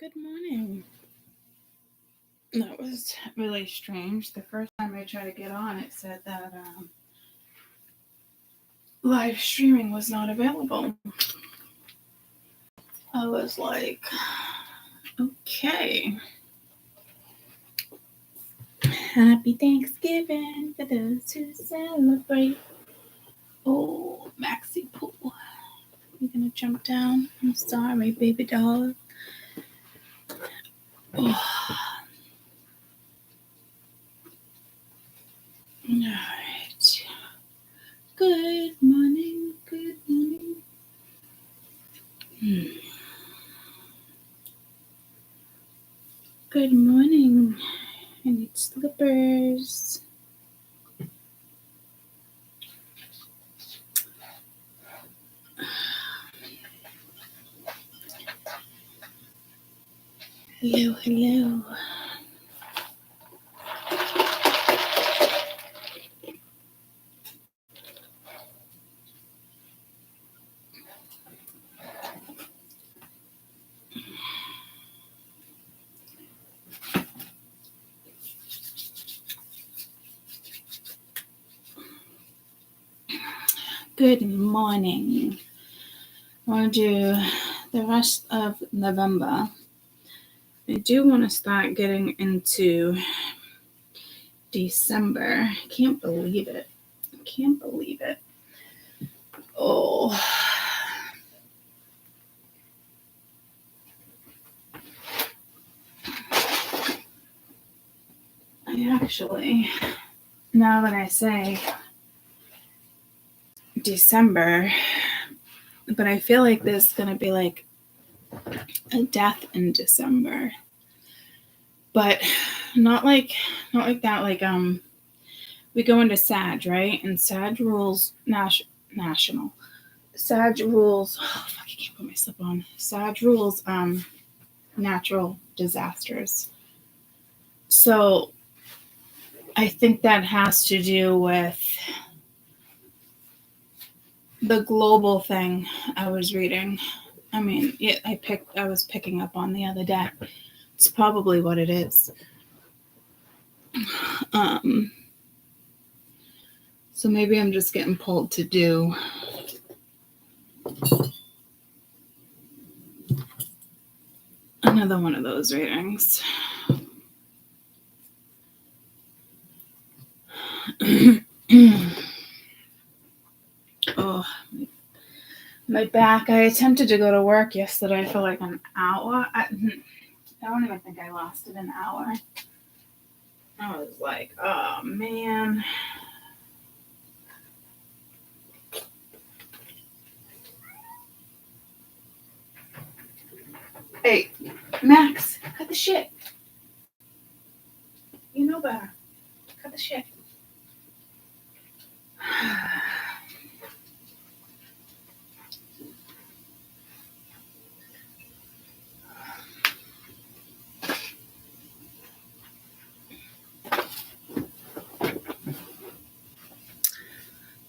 Good morning. That was really strange. The first time I tried to get on, it said that live streaming was not available. I was like, okay. Happy Thanksgiving for those who celebrate. Oh, Maxie Pool. You gonna jump down? I'm sorry, baby doll. Oh. All right. Good morning. Good morning. Good morning. I need slippers. Hello, hello. Good morning. I want to do the rest of November. I do want to start getting into December. I can't believe it. Oh. I actually, now that I say December, but I feel like there's going to be like a death in December. But not like that. Like, we go into Sag, right? And Sag rules national. Sag rules, oh, fuck, I can't put my slip on. Sag rules natural disasters. So I think that has to do with the global thing I was reading. I mean, I was picking up on the other day. It's probably what it is. So maybe I'm just getting pulled to do another one of those readings. Oh, my back. I attempted to go to work yesterday for like an hour. I don't even think I lasted an hour. I was like, oh, man. Hey, Max, cut the shit. You know better. Cut the shit.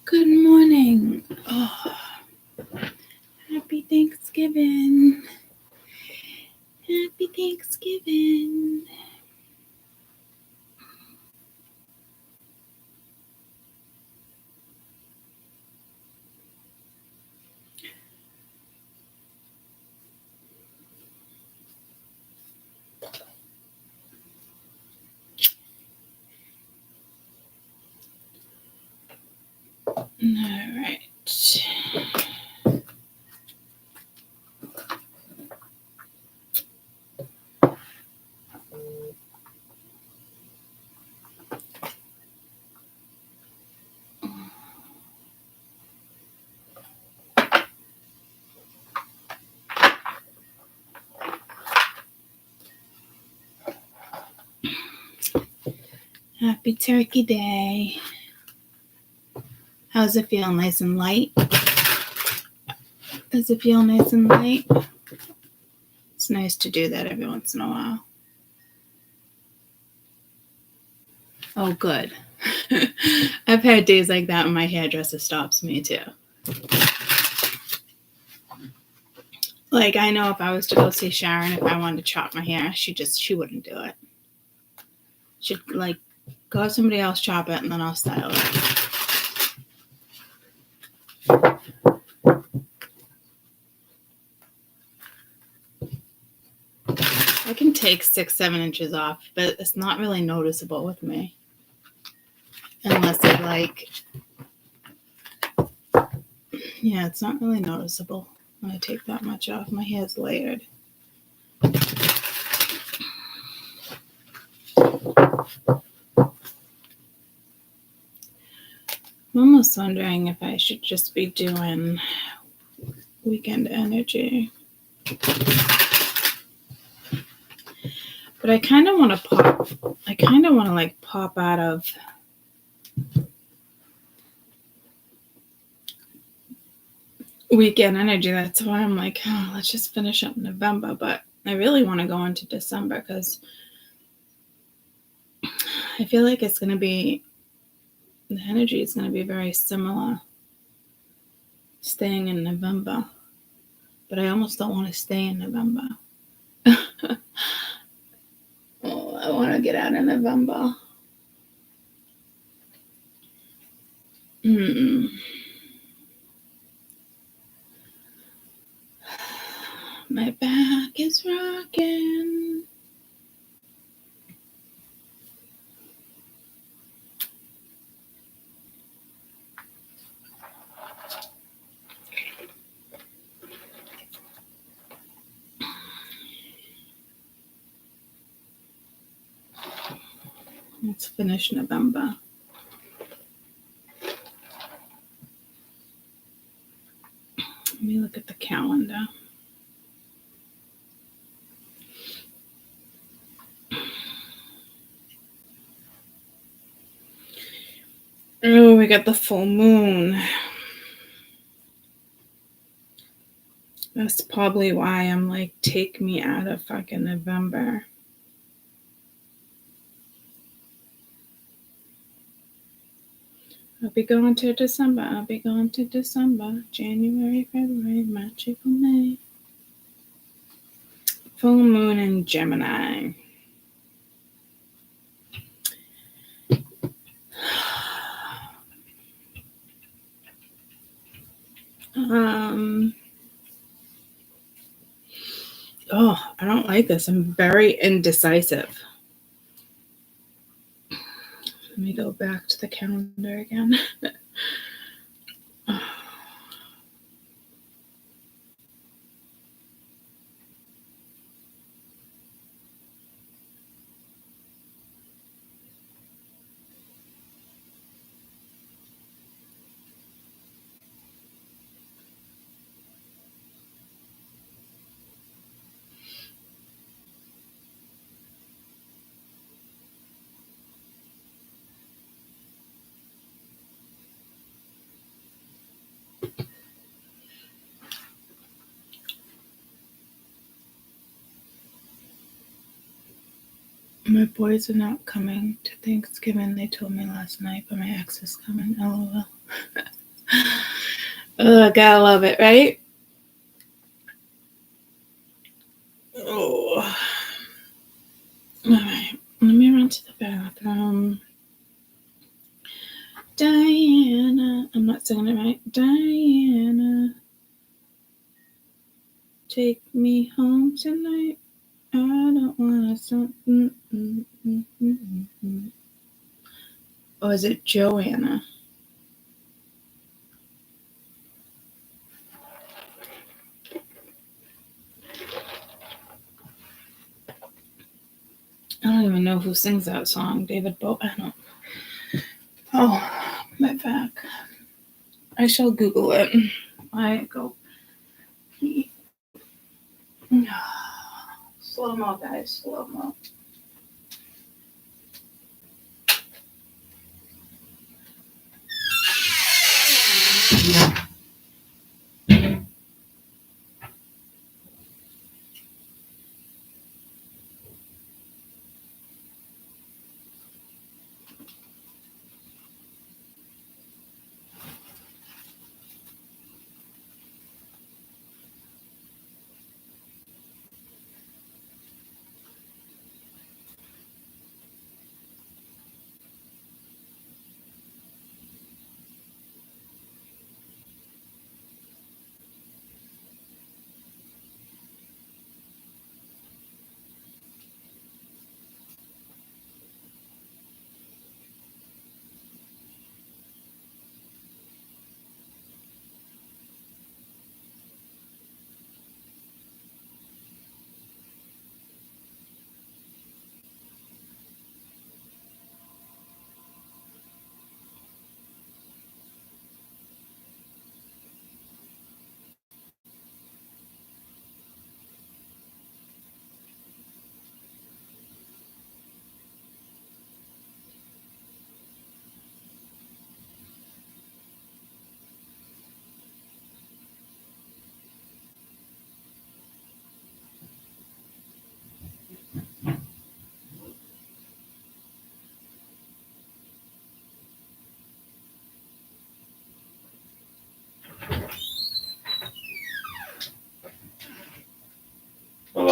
Good morning. Oh, happy Thanksgiving. Happy Thanksgiving. All right. Happy Turkey Day. How's it feel? Nice and light? Does it feel nice and light? It's nice to do that every once in a while. Oh, good. I've had days like that when my hairdresser stops me too. Like, I know if I was to go see Sharon, if I wanted to chop my hair, she wouldn't do it. She'd, like, go have somebody else chop it, and then I'll style it. I can take 6-7 inches off, but it's not really noticeable with me. Unless I like, yeah, it's not really noticeable when I take that much off. My hair's layered. I'm almost wondering if I should just be doing weekend energy. But I kind of want to pop. I kind of want to like pop out of weekend energy. That's why I'm like, oh, let's just finish up November. But I really want to go into December because I feel like it's going to be, the energy is going to be very similar staying in November. But I almost don't want to stay in November. Oh, I want to get out in November. My back is rocking. Let's finish November. Let me look at the calendar. Oh, we got the full moon. That's probably why I'm like, take me out of fucking November. I'll be going to December. I'll be going to December. January, February, March, April, May. Full moon in Gemini. Oh, I don't like this. I'm very indecisive. Let me go back to the calendar again. My boys are not coming to Thanksgiving. They told me last night, but my ex is coming. LOL. Oh, gotta love it, right? Oh. All right. Let me run to the bathroom. Diana. I'm not singing it right. Diana. Take me home tonight. I don't want to. Or is it Joanna? I don't even know who sings that song. David Bowie? I don't. Oh, my back. I shall Google it. I go. Slow mo, guys. Slow mo.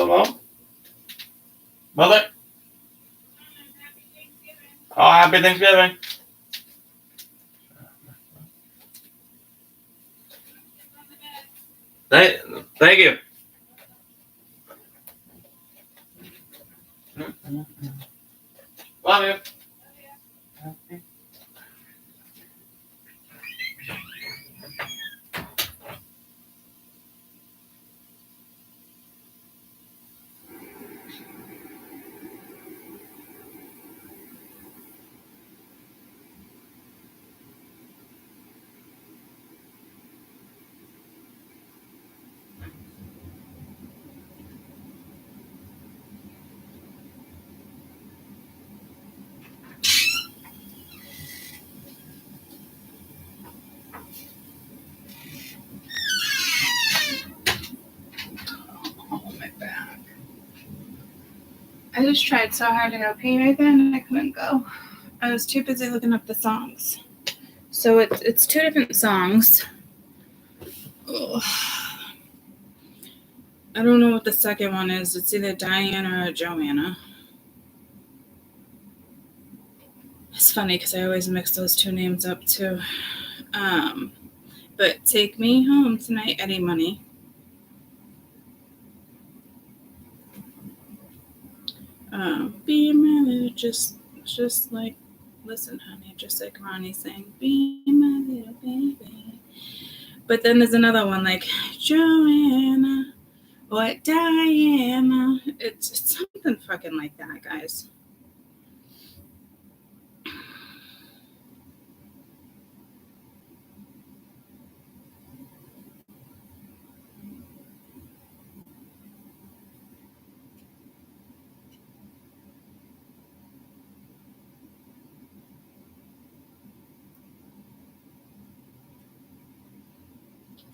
Hello? Mother? Oh, happy Thanksgiving. Thank you. Love you. Oh, my back. I just tried so hard to go pee right then and I couldn't go. I was too busy looking up the songs. So it's two different songs. Ugh. I don't know what the second one is. It's either Diana or Joanna. It's funny because I always mix those two names up too. But Take Me Home Tonight, Eddie Money. Be my little, just like, listen, honey, just like Ronnie sang, be my little baby. But then there's another one like Joanna or Diana. It's something fucking like that, guys.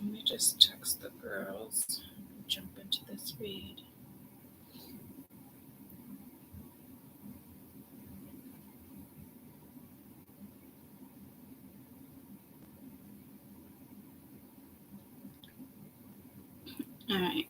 Let me just text the girls. Jump into this read. All right.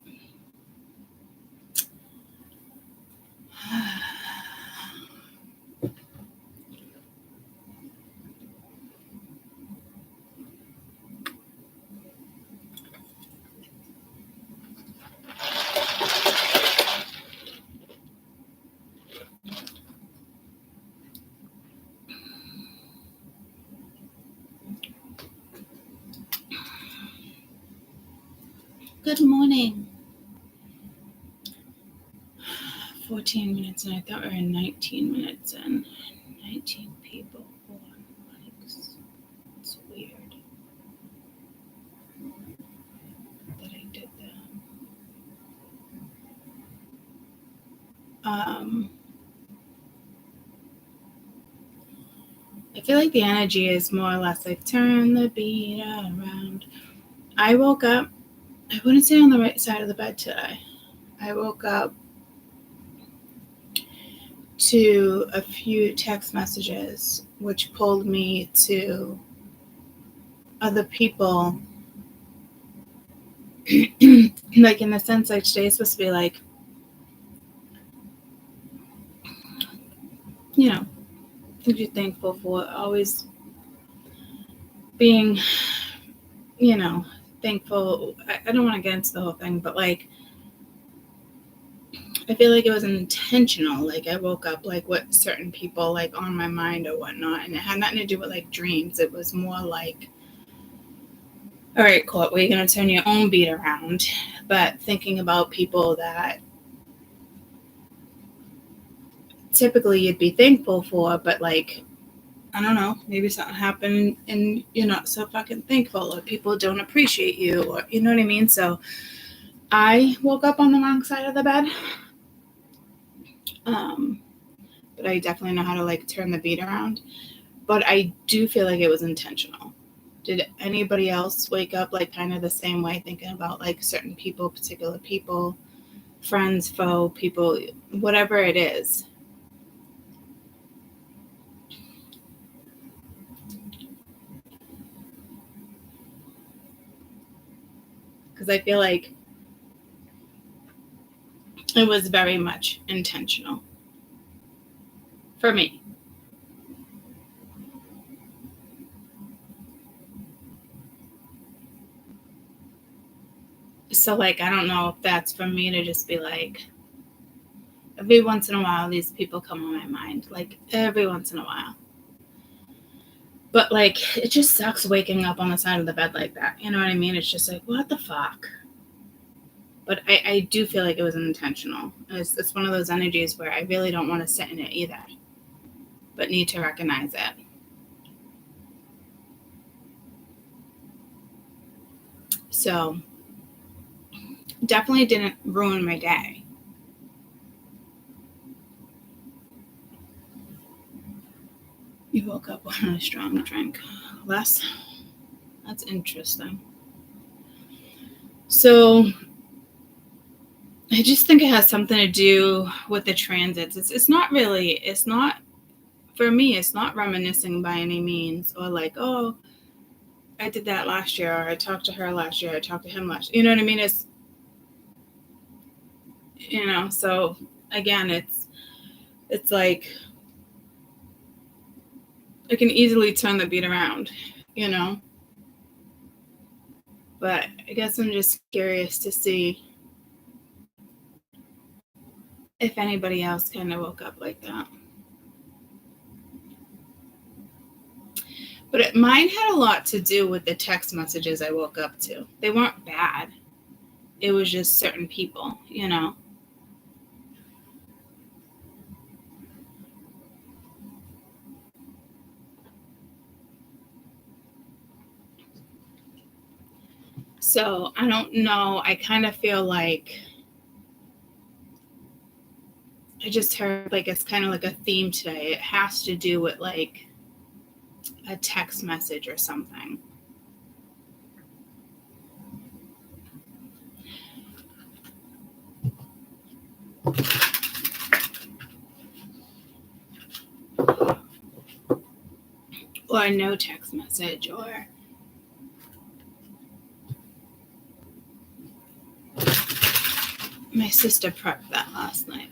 Good morning. 14 minutes, and I thought we were 19 minutes in. 19 people, 4 likes. It's weird that I did that. I feel like the energy is more or less like turn the beat around. I woke up, I wouldn't say on the right side of the bed today. I woke up to a few text messages which pulled me to other people. Like in the sense like today's supposed to be like, you know, things you're thankful for, always being, you know, thankful. I don't want to get into the whole thing, but like I feel like it was intentional. Like I woke up like what certain people like on my mind or whatnot, and it had nothing to do with like dreams. It was more like, all right, Court, well, you're gonna turn your own beat around, but thinking about people that typically you'd be thankful for, but like I don't know, maybe something happened and you're not so fucking thankful, or people don't appreciate you, or you know what I mean. So I woke up on the wrong side of the bed. But I definitely know how to like turn the beat around. But I do feel like it was intentional. Did anybody else wake up like kind of the same way, thinking about like certain people, particular people, friends, foe, people, whatever it is? Because I feel like It was very much intentional for me. So, like, I don't know if that's for me to just be like, every once in a while, these people come on my mind. Like, every once in a while. But, like, it just sucks waking up on the side of the bed like that. You know what I mean? It's just like, what the fuck? But I do feel like it was intentional. It's one of those energies where I really don't want to sit in it either, but need to recognize it. So, definitely didn't ruin my day. You woke up on a strong drink. That's interesting. So, I just think it has something to do with the transits. It's not for me, it's not reminiscing by any means, or like, oh, I did that last year, or I talked to her last year, I talked to him last year. You know what I mean? It's, so again, it's like I can easily turn the beat around, but I guess I'm just curious to see if anybody else kind of woke up like that. But mine had a lot to do with the text messages I woke up to. They weren't bad. It was just certain people, So I don't know. I kind of feel like I just heard like it's kind of like a theme today. It has to do with like a text message or something. Or no text message, or my sister prepped that last night.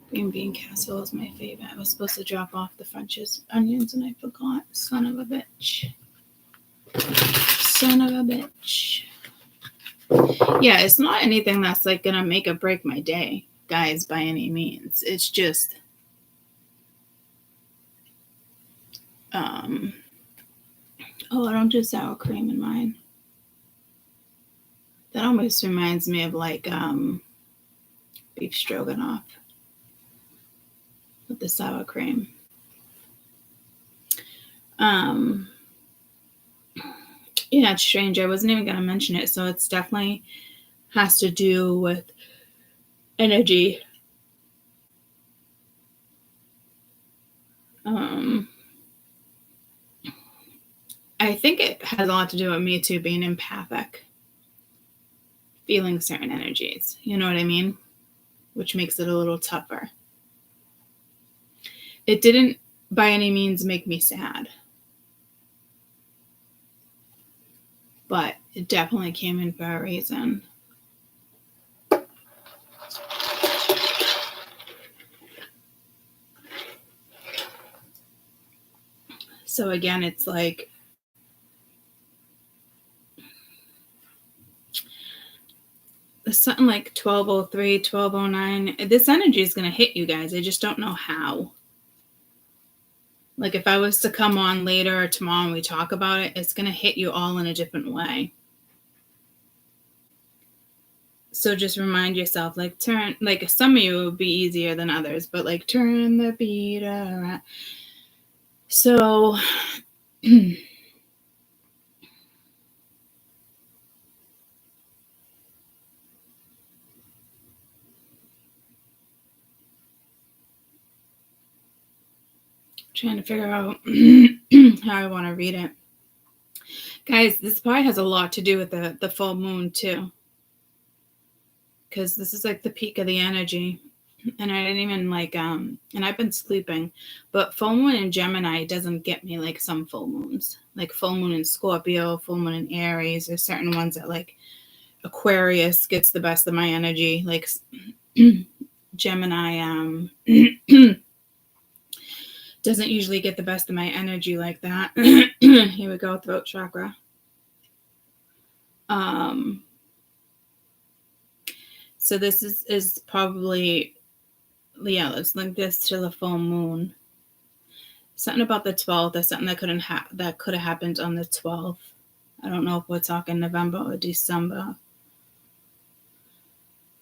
Green bean casserole is my favorite. I was supposed to drop off the French's onions and I forgot. Son of a bitch. Son of a bitch. Yeah, it's not anything that's like gonna make or break my day, guys, by any means. It's just I don't do sour cream in mine. That almost reminds me of like beef stroganoff with the sour cream. Yeah, it's strange. I wasn't even gonna mention it, so it's definitely has to do with energy. I think it has a lot to do with me too being empathic, feeling certain energies. You know what I mean? Which makes it a little tougher. It didn't by any means make me sad, but it definitely came in for a reason. So again, it's like something like 12:03, 12:09. This energy is going to hit you guys. I just don't know how. Like if I was to come on later or tomorrow and we talk about it, it's going to hit you all in a different way. So just remind yourself, like some of you would be easier than others, but like turn the beat around. So trying to figure out how I want to read it. Guys, this probably has a lot to do with the full moon too. Because this is like the peak of the energy. And I didn't even like, and I've been sleeping, but full moon in Gemini doesn't get me like some full moons. Like full moon in Scorpio, full moon in Aries, there's certain ones that like Aquarius gets the best of my energy. Like Gemini doesn't usually get the best of my energy like that. Here we go, throat chakra. So this is probably, yeah, let's link this to the full moon. Something about the 12th. There's something that could have happened on the 12th. I don't know if we're talking November or December.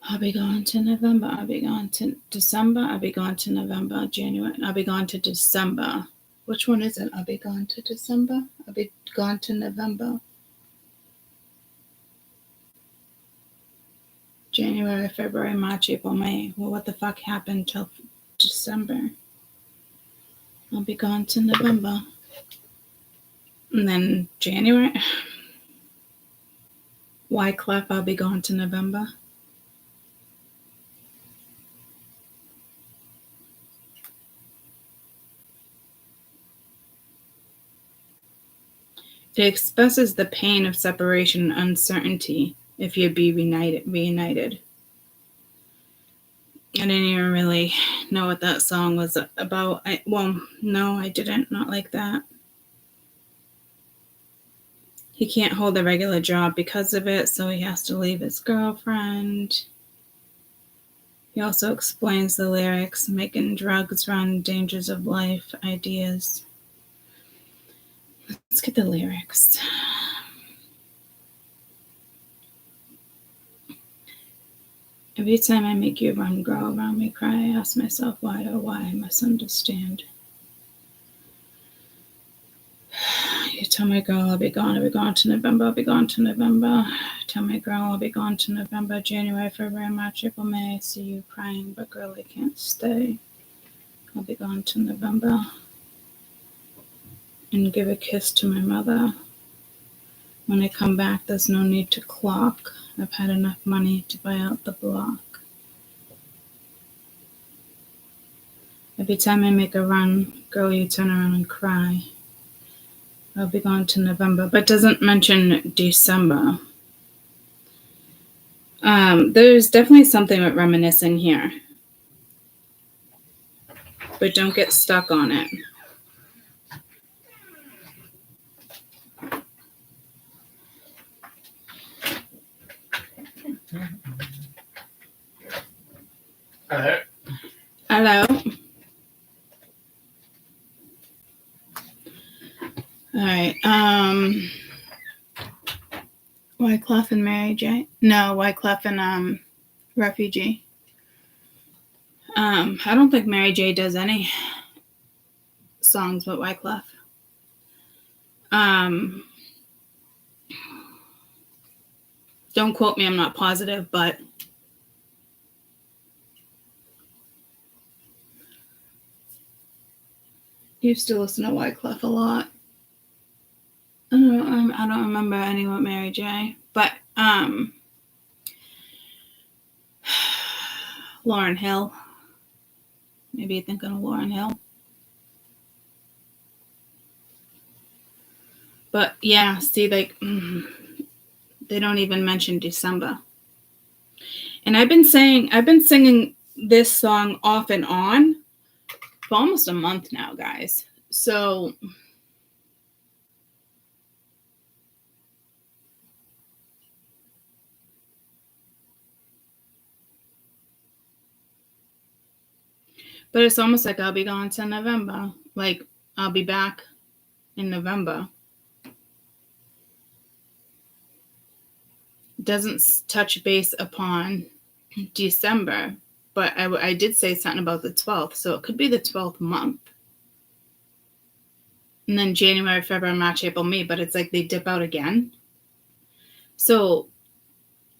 I'll be going to November. I'll be going to December. I'll be going to November, January. I'll be going to December. Which one is it? I'll be going to December. I'll be going to November. January, February, March, April, May. Well, what the fuck happened till December? I'll be gone to November. And then January. Wyclef, I'll be gone to November. It expresses the pain of separation and uncertainty if you be reunited. I didn't even really know what that song was about. No, I didn't. Not like that. He can't hold a regular job because of it, so he has to leave his girlfriend. He also explains the lyrics, making drugs run, dangers of life, ideas. Let's get the lyrics. Every time I make you run, grow around me, cry, I ask myself why, oh why, I must understand. You tell my girl I'll be gone to November, I'll be gone to November. Tell my girl I'll be gone to November, January, February, March, April, May. I see you crying, but girl, I can't stay. I'll be gone to November. And give a kiss to my mother. When I come back, there's no need to clock. I've had enough money to buy out the block. Every time I make a run, girl, you turn around and cry. I'll be gone to November, but doesn't mention December. There's definitely something with reminiscing here. But don't get stuck on it. Hello. Hello. All right. Wyclef and Mary J. No, Wyclef and Refugee. I don't think Mary J does any songs with Wyclef. Don't quote me, I'm not positive, but used to listen to Wyclef a lot. I don't remember any with Mary J, but Lauryn Hill. Maybe you're thinking of Lauryn Hill. But yeah, see, like they don't even mention December. And I've been singing this song off and on for almost a month now, guys. So but it's almost like I'll be gone to November. Like I'll be back in November. Doesn't touch base upon December, but I did say something about the 12th, so it could be the 12th month. And then January, February, March, April, May, but it's like they dip out again. So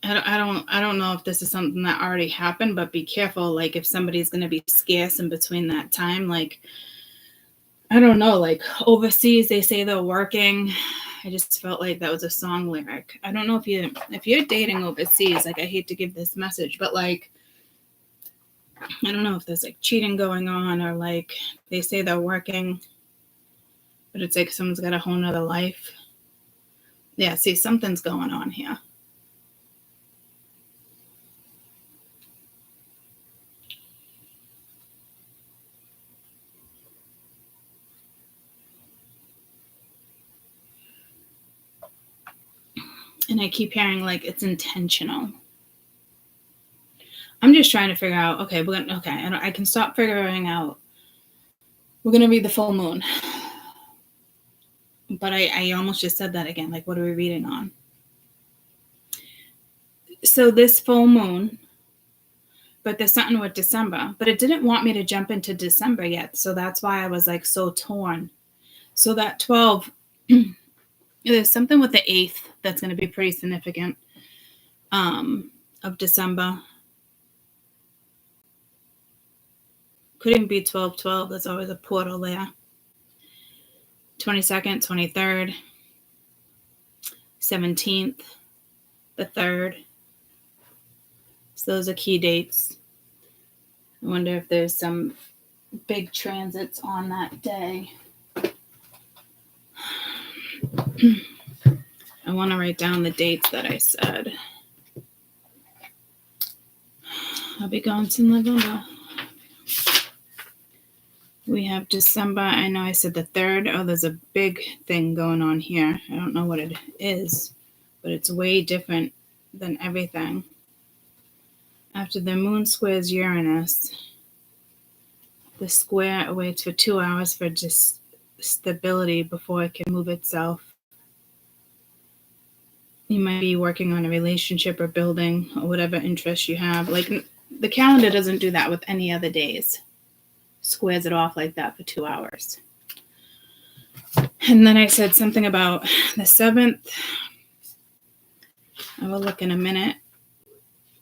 I don't know if this is something that already happened, but be careful. Like if somebody's going to be scarce in between that time, like I don't know, like overseas they say they're working. I just felt like that was a song lyric. I don't know if you're dating overseas, like I hate to give this message, but like I don't know if there's like cheating going on or like they say they're working, but it's like someone's got a whole nother life. Yeah, see, something's going on here. And I keep hearing like it's intentional. I'm just trying to figure out, okay, I can stop figuring out. We're going to read the full moon. But I almost just said that again. Like, what are we reading on? So this full moon, but there's something with December. But it didn't want me to jump into December yet. So that's why I was like so torn. So that 12, there's something with the 8th that's going to be pretty significant of December. Couldn't be 12/12. There's always a portal there. 22nd, 23rd, 17th, the 3rd. So those are key dates. I wonder if there's some big transits on that day. I want to write down the dates that I said. I'll be gone till November. We have December. I know I said the 3rd. Oh, there's a big thing going on here. I don't know what it is, but it's way different than everything. After the moon squares Uranus, the square waits for 2 hours for just stability before it can move itself. You might be working on a relationship or building or whatever interest you have. Like, the calendar doesn't do that with any other days. Squares it off like that for 2 hours. And then I said something about the 7th. I will look in a minute.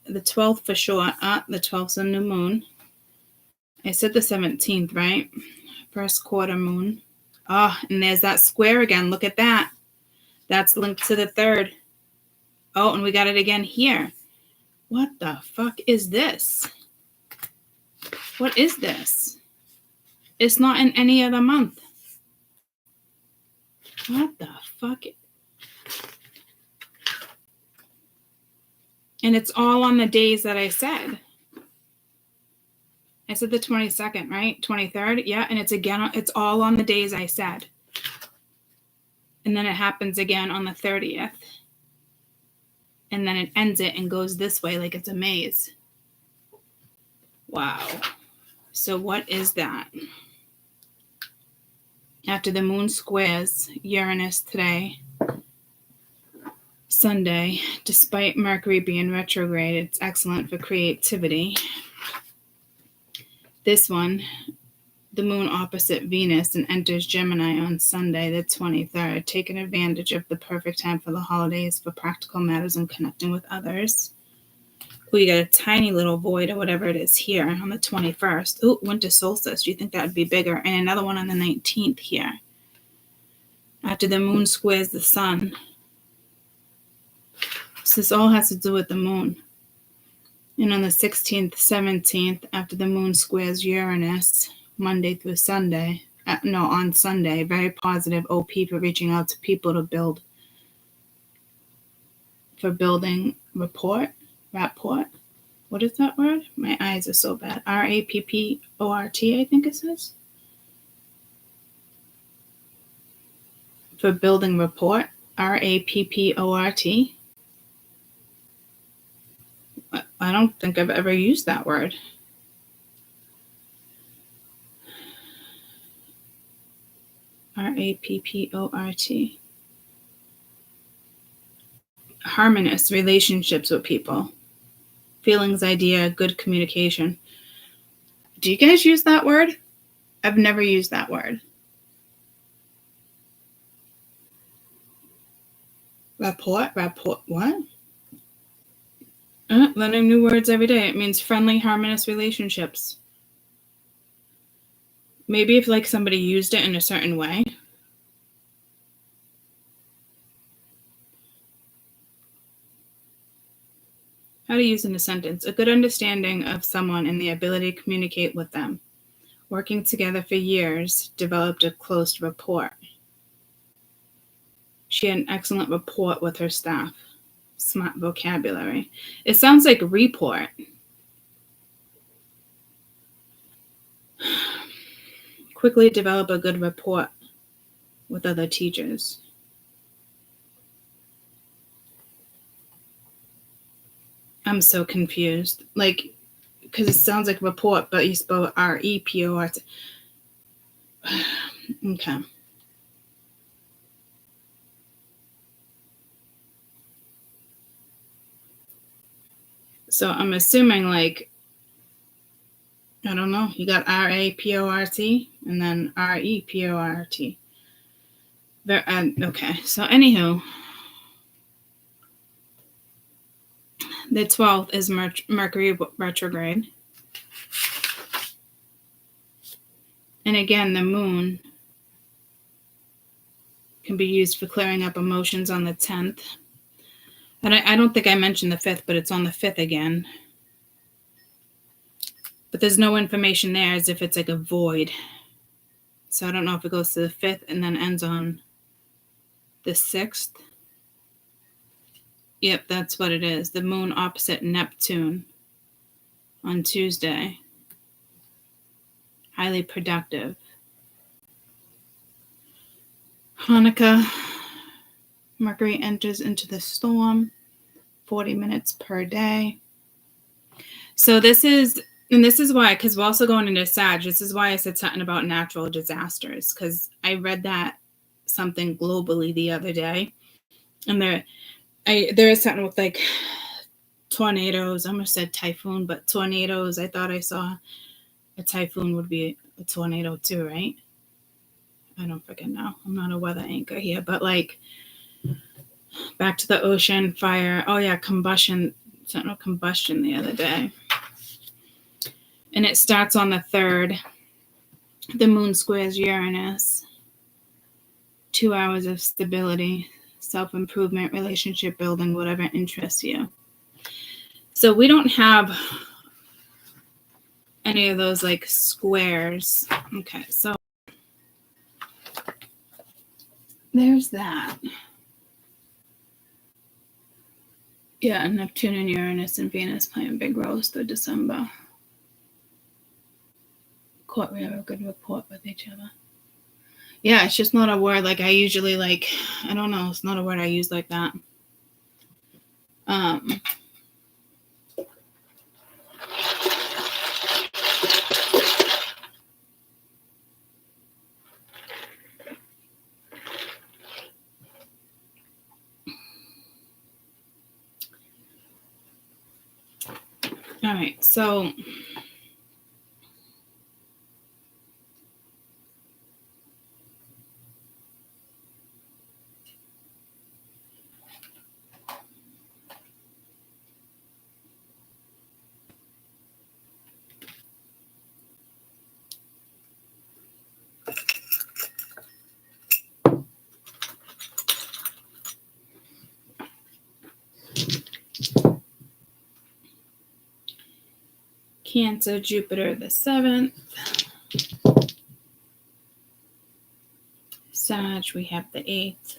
The 12th for sure. The 12th's a new moon. I said the 17th, right? First quarter moon. Oh, and there's that square again. Look at that. That's linked to the 3rd. Oh, and we got it again here. What the fuck is this? What is this? It's not in any other month. What the fuck? And it's all on the days that I said. I said the 22nd, right? 23rd? Yeah, and it's all on the days I said. And then it happens again on the 30th. And then it ends it and goes this way like it's a maze. Wow. So what is that? After the moon squares Uranus today, Sunday, despite Mercury being retrograde, it's excellent for creativity. This one, the moon opposite Venus and enters Gemini on Sunday, the 23rd, taking advantage of the perfect time for the holidays for practical matters and connecting with others. Ooh, you got a tiny little void or whatever it is here on the 21st. Ooh, winter solstice. Do you think that would be bigger? And another one on the 19th here. After the moon squares the sun. So this all has to do with the moon. And on the 16th, 17th, after the moon squares Uranus, Monday through Sunday. On Sunday, very positive OP for reaching out to people to build. For building rapport. What is that word? My eyes are so bad. Rapport, I think it says. For building rapport. Rapport. I don't think I've ever used that word. Rapport. Harmonious relationships with people. Feelings, idea, good communication. Do you guys use that word? I've never used that word. Rapport, what? Learning new words every day. It means friendly, harmonious relationships. Maybe if like somebody used it in a certain way. How to use in a sentence. A good understanding of someone and the ability to communicate with them. Working together for years, developed a close rapport. She had an excellent rapport with her staff. Smart vocabulary. It sounds like report. Quickly develop a good rapport with other teachers. I'm so confused. Like, because it sounds like report, but you spell REPORT. Okay. So I'm assuming, like, I don't know, you got RAPORT and then REPORT. Okay, so anywho, the 12th is Mercury retrograde. And again, the moon can be used for clearing up emotions on the 10th. And I don't think I mentioned the 5th, but it's on the 5th again. But there's no information there as if it's like a void. So I don't know if it goes to the 5th and then ends on the 6th. Yep, that's what it is. The moon opposite Neptune on Tuesday. Highly productive. Hanukkah, Mercury enters into the storm, 40 minutes per day. So this is why, because we're also going into Sag. This is why I said something about natural disasters, because I read that something globally the other day, and there is something with like tornadoes. I almost said typhoon, but tornadoes. I thought I saw a typhoon would be a tornado too, right? I don't freaking know. I'm not a weather anchor here, but like back to the ocean, fire. Oh yeah, combustion. Something combustion the other day. And it starts on the 3rd. The moon squares Uranus. 2 hours of stability, self-improvement, relationship building, whatever interests you. So we don't have any of those like squares. Okay, so there's that. Yeah, Neptune and Uranus and Venus playing big roles through December. We have a good rapport with each other. Yeah, it's just not a word like I usually like. I don't know. It's not a word I use like that. All right, so Cancer, Jupiter the 7th. Sag, we have the 8th.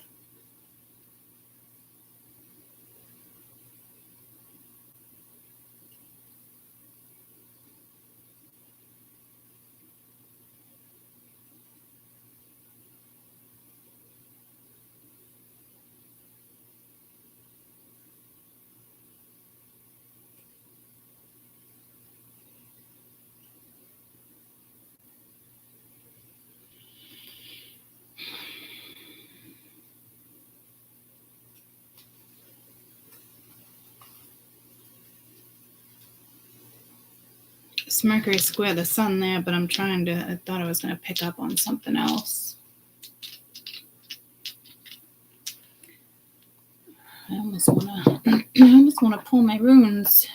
It's Mercury square the sun there, but I thought I was going to pick up on something else. I almost want to pull my runes.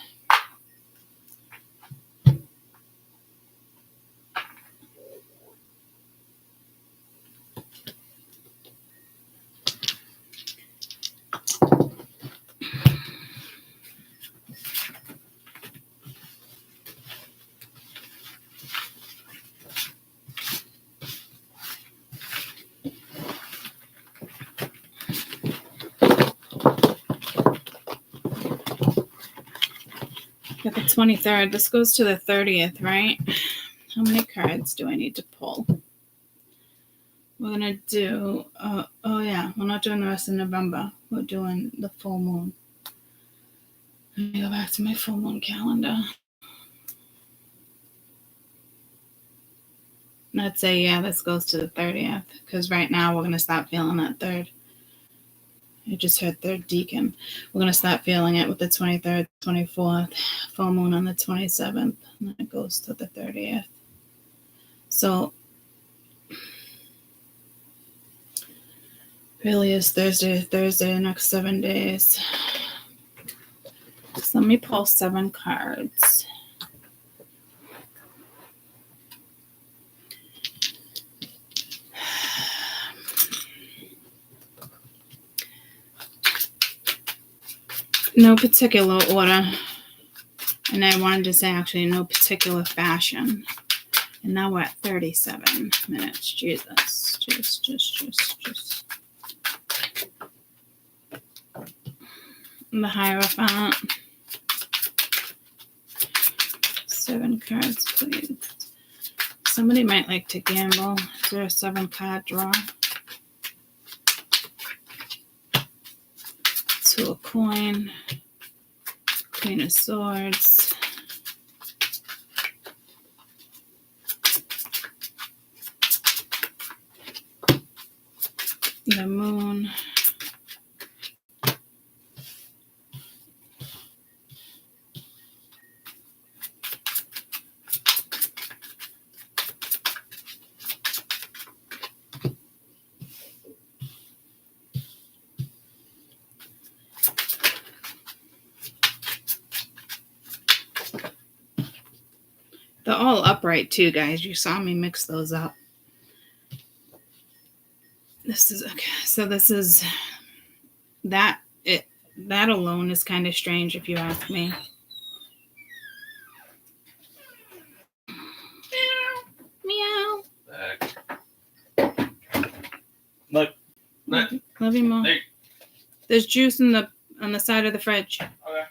Got the 23rd. This goes to the 30th, right? How many cards do I need to pull? We're going to do, we're not doing the rest of November. We're doing the full moon. Let me go back to my full moon calendar. Let's say, yeah, this goes to the 30th, because right now we're going to stop feeling that third. I just heard third deacon. We're going to start feeling it with the 23rd, 24th, full moon on the 27th, and then it goes to the 30th. So, really is Thursday, the next 7 days. So let me pull 7 cards. No particular order. And I wanted to say actually no particular fashion. And now we're at 37 minutes. Jesus. Just. The Hierophant. 7 cards, please. Somebody might like to gamble. Is there a 7-card draw? 2 of coin. Queen of Swords. The Moon. They're all upright too, guys. You saw me mix those up. This is okay. So this is that. That alone is kind of strange, if you ask me. Meow. Look. Love you more. Hey. There's juice on the side of the fridge. Okay.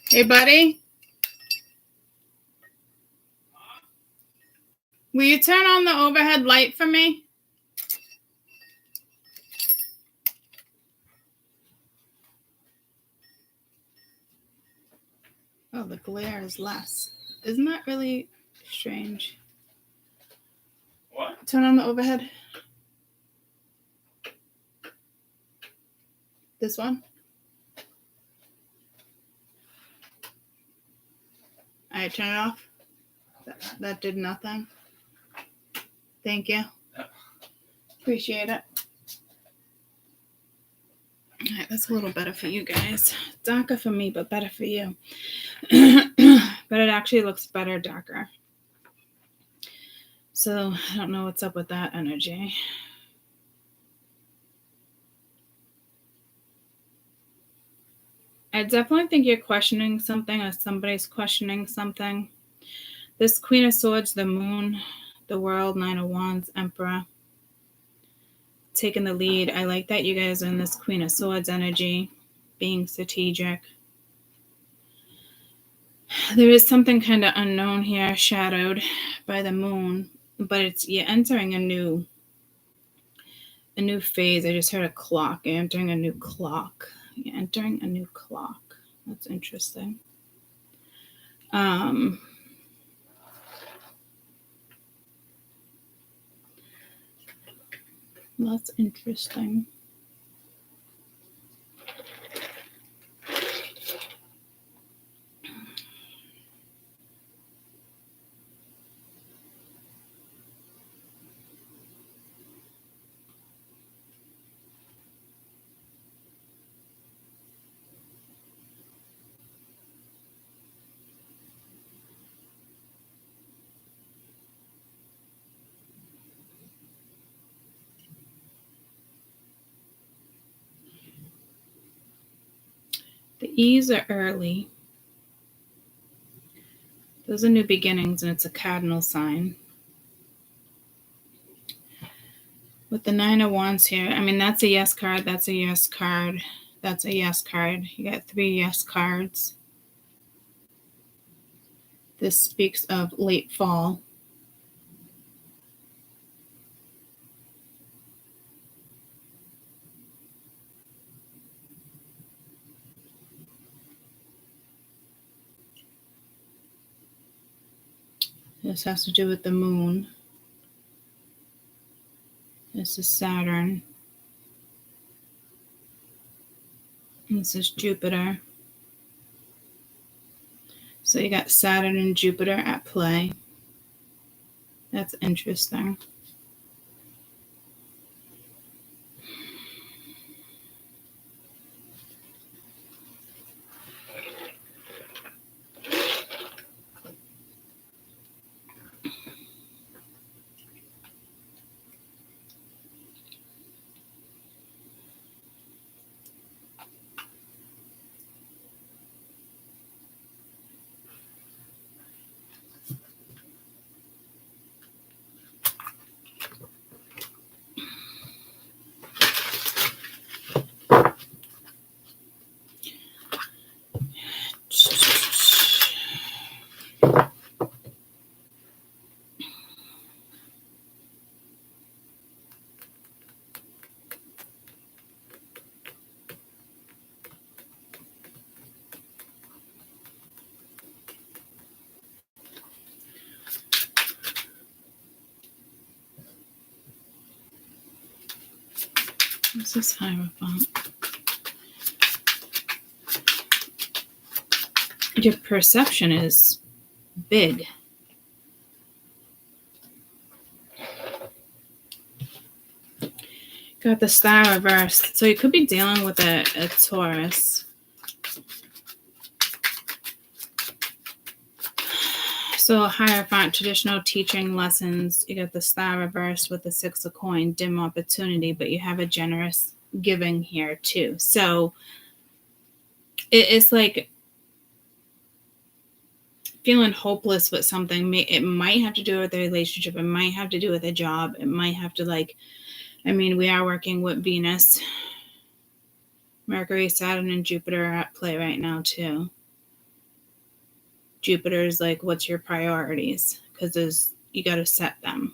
Hey, buddy. Will you turn on the overhead light for me? Oh, the glare is less. Isn't that really strange? What? Turn on the overhead. This one? All right, turn it off. That did nothing. Thank you. Yep. Appreciate it. All right, that's a little better for you guys. Darker for me, but better for you. But it actually looks better darker. So I don't know what's up with that energy. I definitely think you're questioning something, or somebody's questioning something. This Queen of Swords, the Moon, the World, 9 of Wands, Emperor, taking the lead. I like that you guys are in this Queen of Swords energy, being strategic. There is something kind of unknown here, shadowed by the moon, but you're entering a new phase. I just heard a clock. You're entering a new clock. You're entering a new clock. That's interesting. That's interesting. The E's are early. Those are new beginnings, and it's a cardinal sign. With the 9 of Wands here, I mean, that's a yes card, that's a yes card, that's a yes card. You got 3 yes cards. This speaks of late fall. This has to do with the moon. This is Saturn. This is Jupiter. So you got Saturn and Jupiter at play. That's interesting. This is Hierophant. Your perception is big. Got the Star reversed. So you could be dealing with a Taurus. So Hierophant, traditional teaching lessons. You got the Star reversed with the Six of Coins, dim opportunity, but you have a generous giving here too. So it's like feeling hopeless with something. It might have to do with a relationship. It might have to do with a job. It might have to we are working with Venus. Mercury, Saturn, and Jupiter are at play right now too. Jupiter is like, what's your priorities? Because you got to set them.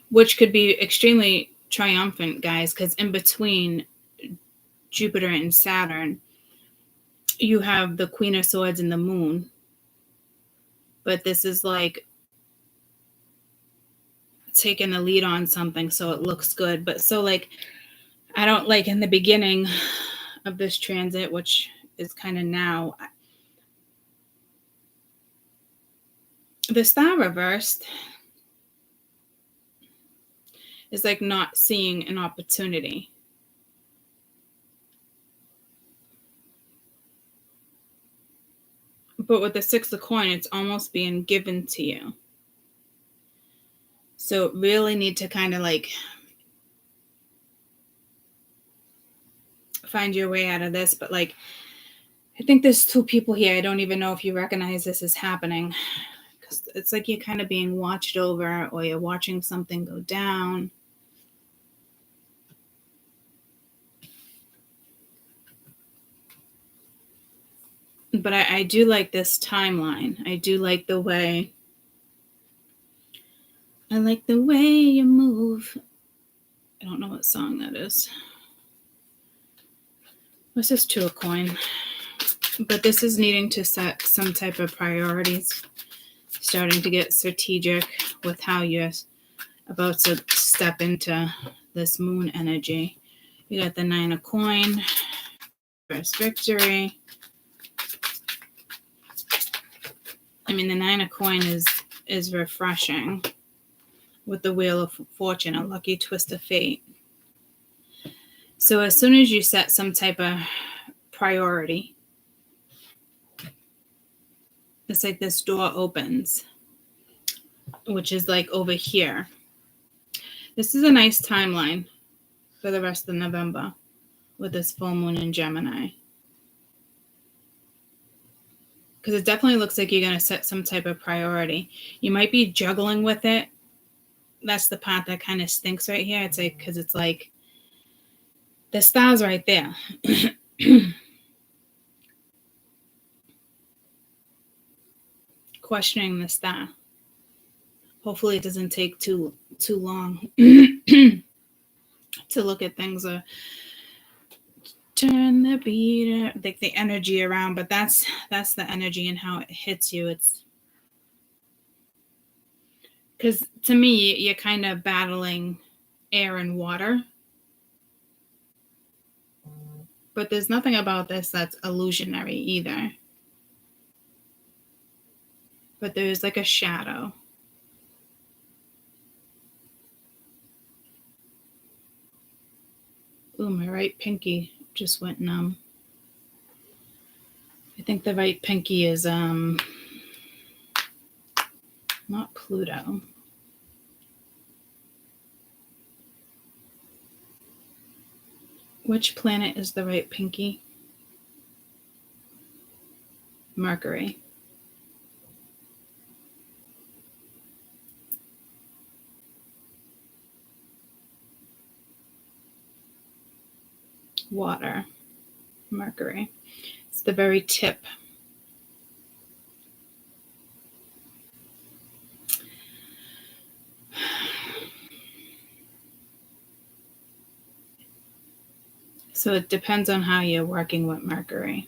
Which could be extremely triumphant, guys, because in between Jupiter and Saturn, you have the Queen of Swords and the Moon. But this is like taking the lead on something so it looks good. But so I don't like in the beginning of this transit, which is kind of now, the Star reversed is like not seeing an opportunity. But with the Six of Coins, it's almost being given to you. So really need to kind of find your way out of this. But I think there's two people here. I don't even know if you recognize this is happening. Because it's like you're kind of being watched over, or you're watching something go down. But I do like this timeline. I do like the way. I like the way you move. I don't know what song that is. What's this Two of Coins? But this is needing to set some type of priorities. Starting to get strategic with how you're about to step into this moon energy. You got the Nine of Coins. First victory. I mean, the Nine of Coins is refreshing. With the Wheel of Fortune, a lucky twist of fate. So as soon as you set some type of priority, it's like this door opens, which is like over here. This is a nice timeline for the rest of November with this full moon in Gemini. Because it definitely looks like you're going to set some type of priority. You might be juggling with it. That's the part that kind of stinks right here. It's like, because it's like the star's right there. Questioning the star. Hopefully it doesn't take too long to look at things or turn the beat, like the energy around. But that's the energy and how it hits you. It's Because to me, you're kind of battling air and water. But there's nothing about this that's illusionary either. But there's like a shadow. Ooh, my right pinky just went numb. I think the right pinky is not Pluto. Which planet is the right pinky? Mercury. Water. Mercury. It's the very tip. So it depends on how you're working with Mercury.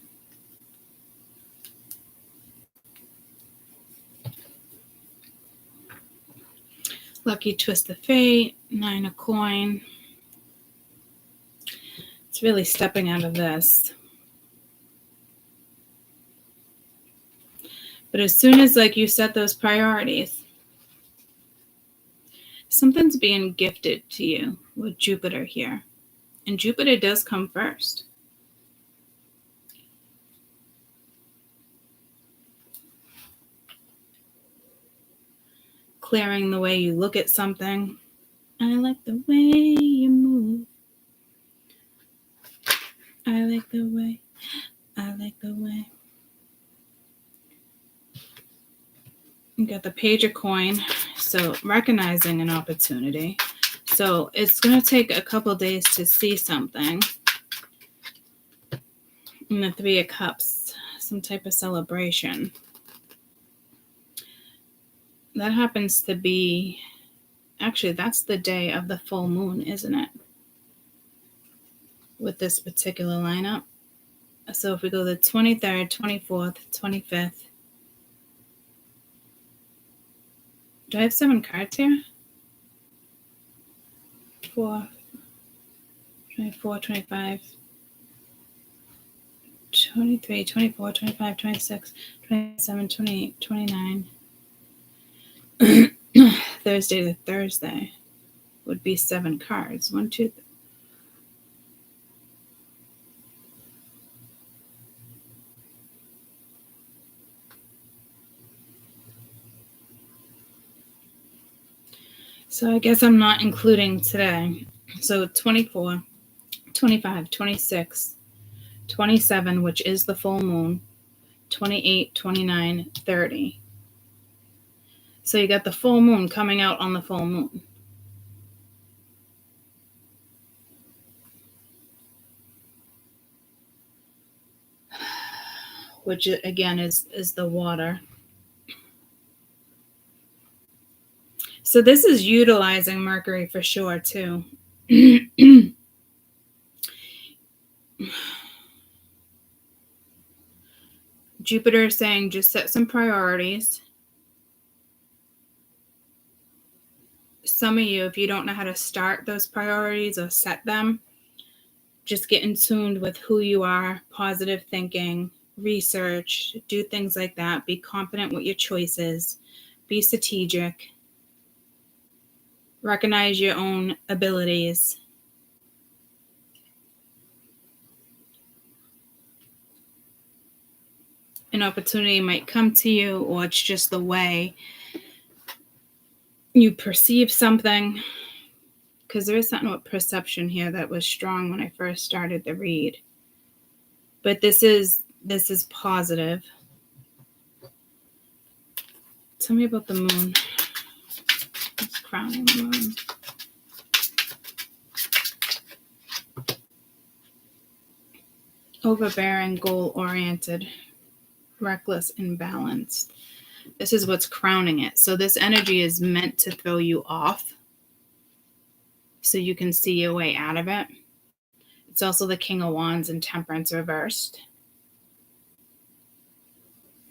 Lucky twist of fate, 9 of coin. It's really stepping out of this. But as soon as like you set those priorities, something's being gifted to you with Jupiter here. And Jupiter does come first. Clearing the way you look at something. I like the way you move. I like the way. I like the way. You got the Page of Coin. So recognizing an opportunity. So it's going to take a couple days to see something. And the Three of Cups, some type of celebration. That happens to be, actually, that's the day of the full moon, isn't it? With this particular lineup. So if we go the 23rd, 24th, 25th. Do I have 7 cards here? 4, 24, 25, 23, 24, 25, 26, 27, 28, 29. Thursday to Thursday would be 7 cards. 1, 2, 3. So I guess I'm not including today. So 24, 25, 26, 27, which is the full moon, 28, 29, 30. So you got the full moon coming out on the full moon. Which again is the water. So this is utilizing Mercury for sure too. Jupiter is saying just set some priorities. Some of you, if you don't know how to start those priorities or set them, just get in tune with who you are, positive thinking, research, do things like that. Be confident with your choices. Be strategic. Recognize your own abilities. An opportunity might come to you, or it's just the way you perceive something. Because there is something with perception here that was strong when I first started the read. But this is positive. Tell me about the moon. It's crowning the moon. Overbearing, goal-oriented, reckless, and balanced. This is what's crowning it. So this energy is meant to throw you off so you can see your way out of it. It's also the King of Wands and Temperance reversed.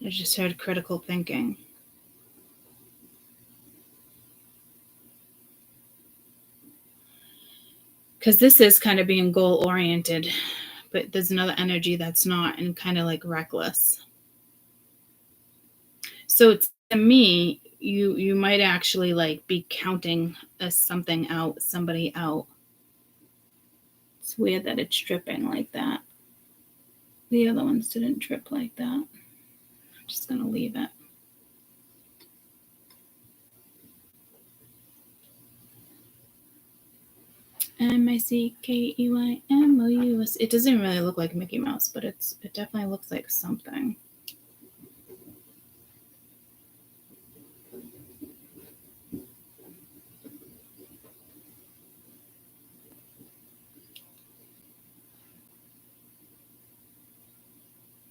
I just heard critical thinking. Because this is kind of being goal oriented, but there's another energy that's not, and kind of like reckless. So to me, you might actually like be counting something out, somebody out. It's weird that it's dripping like that. The other ones didn't drip like that. I'm just gonna leave it. MICKEYMOUS. It doesn't really look like Mickey Mouse, but it definitely looks like something.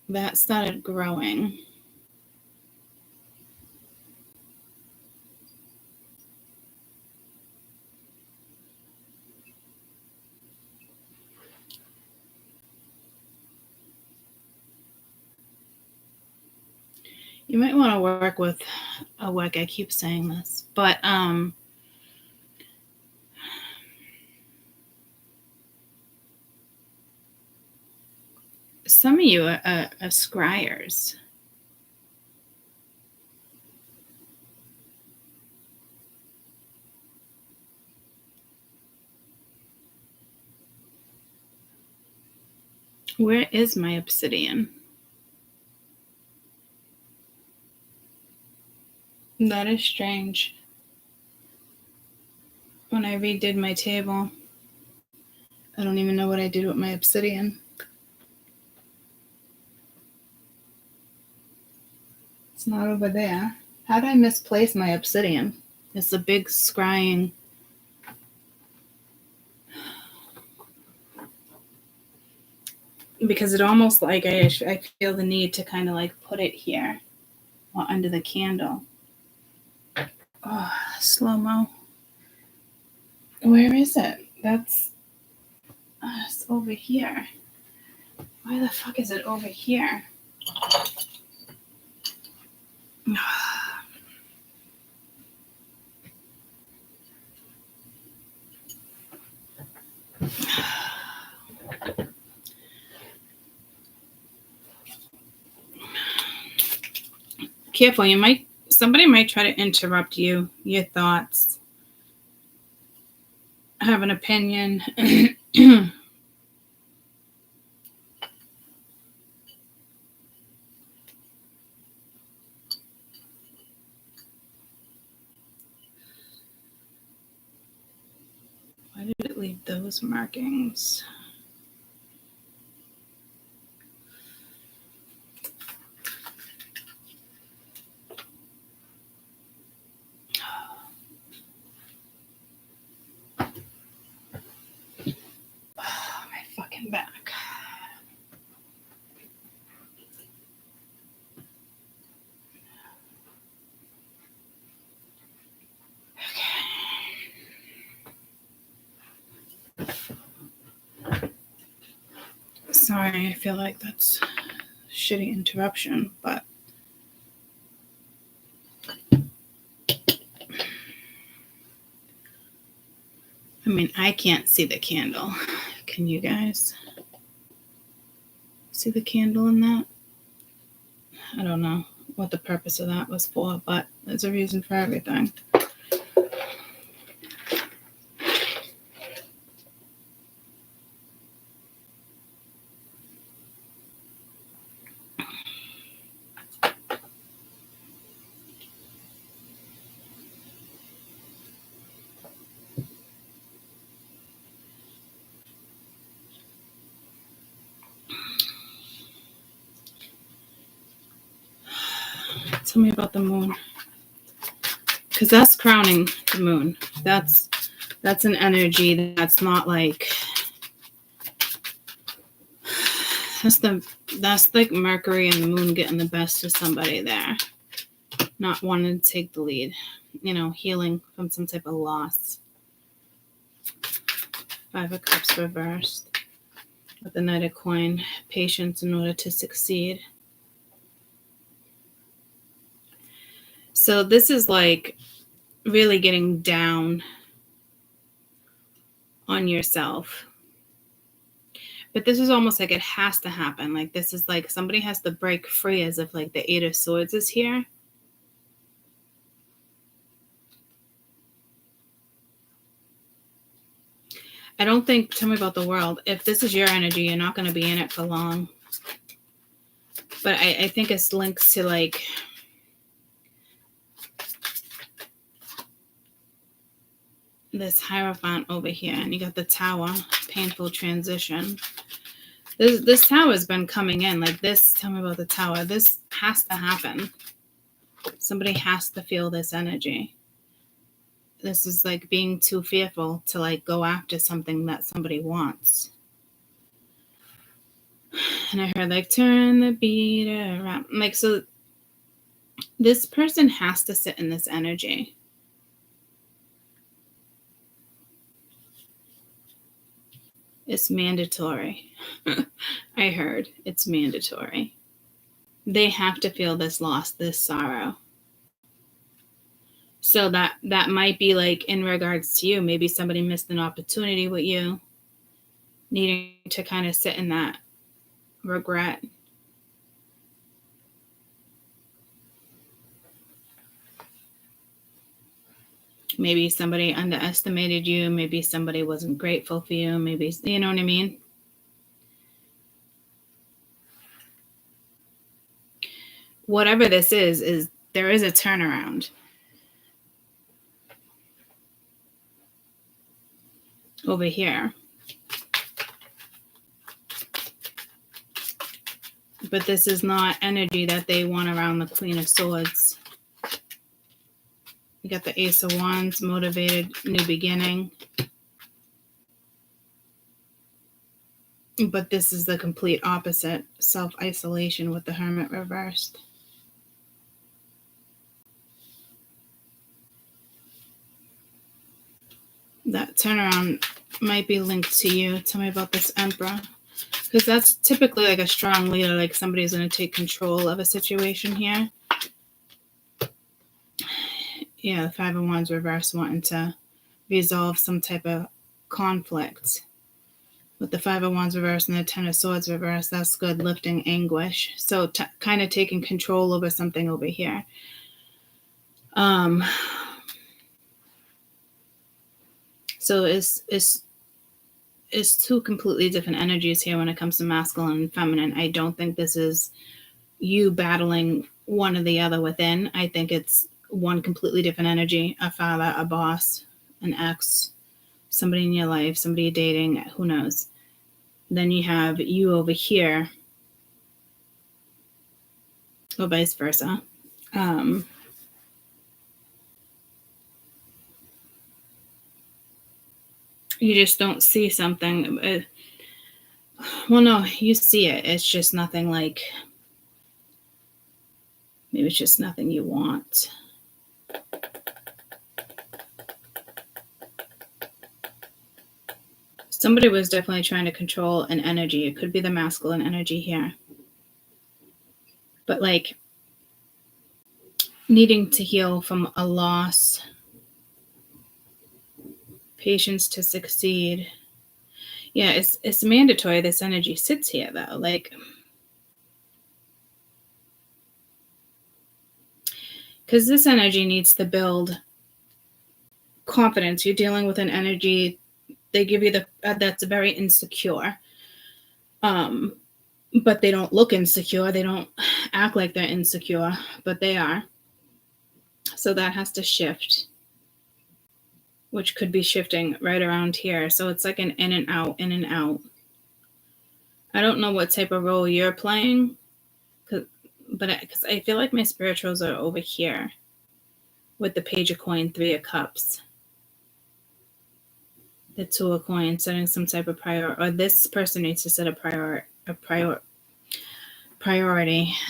That started growing. You might want to work with a wick. I keep saying this, but some of you are scryers. Where is my obsidian? That is strange. When I redid my table, I don't even know what I did with my obsidian. It's not over there. How did I misplace my obsidian? It's a big scrying. Because it almost like I feel the need to kind of like put it here or under the candle. Oh, slow-mo. Where is it? That's it's over here. Why the fuck is it over here? Careful, somebody might try to interrupt your thoughts. Have an opinion. Why did it leave those markings? Back. Okay. Sorry, I feel like that's a shitty interruption, but I mean, I can't see the candle. Can you guys see the candle in that? I don't know what the purpose of that was for, but there's a reason for everything. Tell me about the moon. Because that's crowning the moon. That's an energy that's not like... That's like Mercury and the moon getting the best of somebody there. Not wanting to take the lead. You know, healing from some type of loss. 5 of Cups reversed. With the Knight of Coin. Patience in order to succeed. So this is like really getting down on yourself. But this is almost like it has to happen. Like this is like somebody has to break free, as if like the Eight of Swords is here. I don't think, tell me about the world. If this is your energy, you're not going to be in it for long. But I think it's linked to like this Hierophant over here. And you got the Tower, painful transition. This tower has been coming in like this. Tell me about the Tower. This has to happen. Somebody has to feel this energy. This is like being too fearful to like go after something that somebody wants. And I heard like, turn the beat around. Like, so this person has to sit in this energy. It's mandatory. I heard it's mandatory. They have to feel this loss, this sorrow. So that might be like in regards to you. Maybe somebody missed an opportunity with you, needing to kind of sit in that regret. Maybe somebody underestimated you. Maybe somebody wasn't grateful for you. Maybe, you know what I mean? Whatever this is there is a turnaround. Over here. But this is not energy that they want around the Queen of Swords. You got the Ace of Wands, motivated, new beginning. But this is the complete opposite, self-isolation with the Hermit reversed. That turnaround might be linked to you. Tell me about this Emperor. Because that's typically like a strong leader, like somebody's going to take control of a situation here. Yeah, the Five of Wands reverse, wanting to resolve some type of conflict. With the Five of Wands reverse and the Ten of Swords reverse, that's good, lifting anguish. So kind of taking control over something over here. So it's two completely different energies here when it comes to masculine and feminine. I don't think this is you battling one or the other within. I think it's one completely different energy, a father, a boss, an ex, somebody in your life, somebody you're dating, who knows. Then you have you over here, or vice versa. You just don't see something. Well, no, you see it. It's just nothing like, maybe it's just nothing you want. Somebody was definitely trying to control an energy. It could be the masculine energy here. But like needing to heal from a loss, patience to succeed. Yeah, it's mandatory this energy sits here though. Like, because this energy needs to build confidence. You're dealing with an energy, they give you that's very insecure. But they don't look insecure. They don't act like they're insecure, but they are. So that has to shift, which could be shifting right around here. So it's like an in and out, in and out. I don't know what type of role you're playing, because I feel like my spirituals are over here with the Page of Coin, Three of Cups, the Two of Coins, setting some type of priority, or this person needs to set a priority.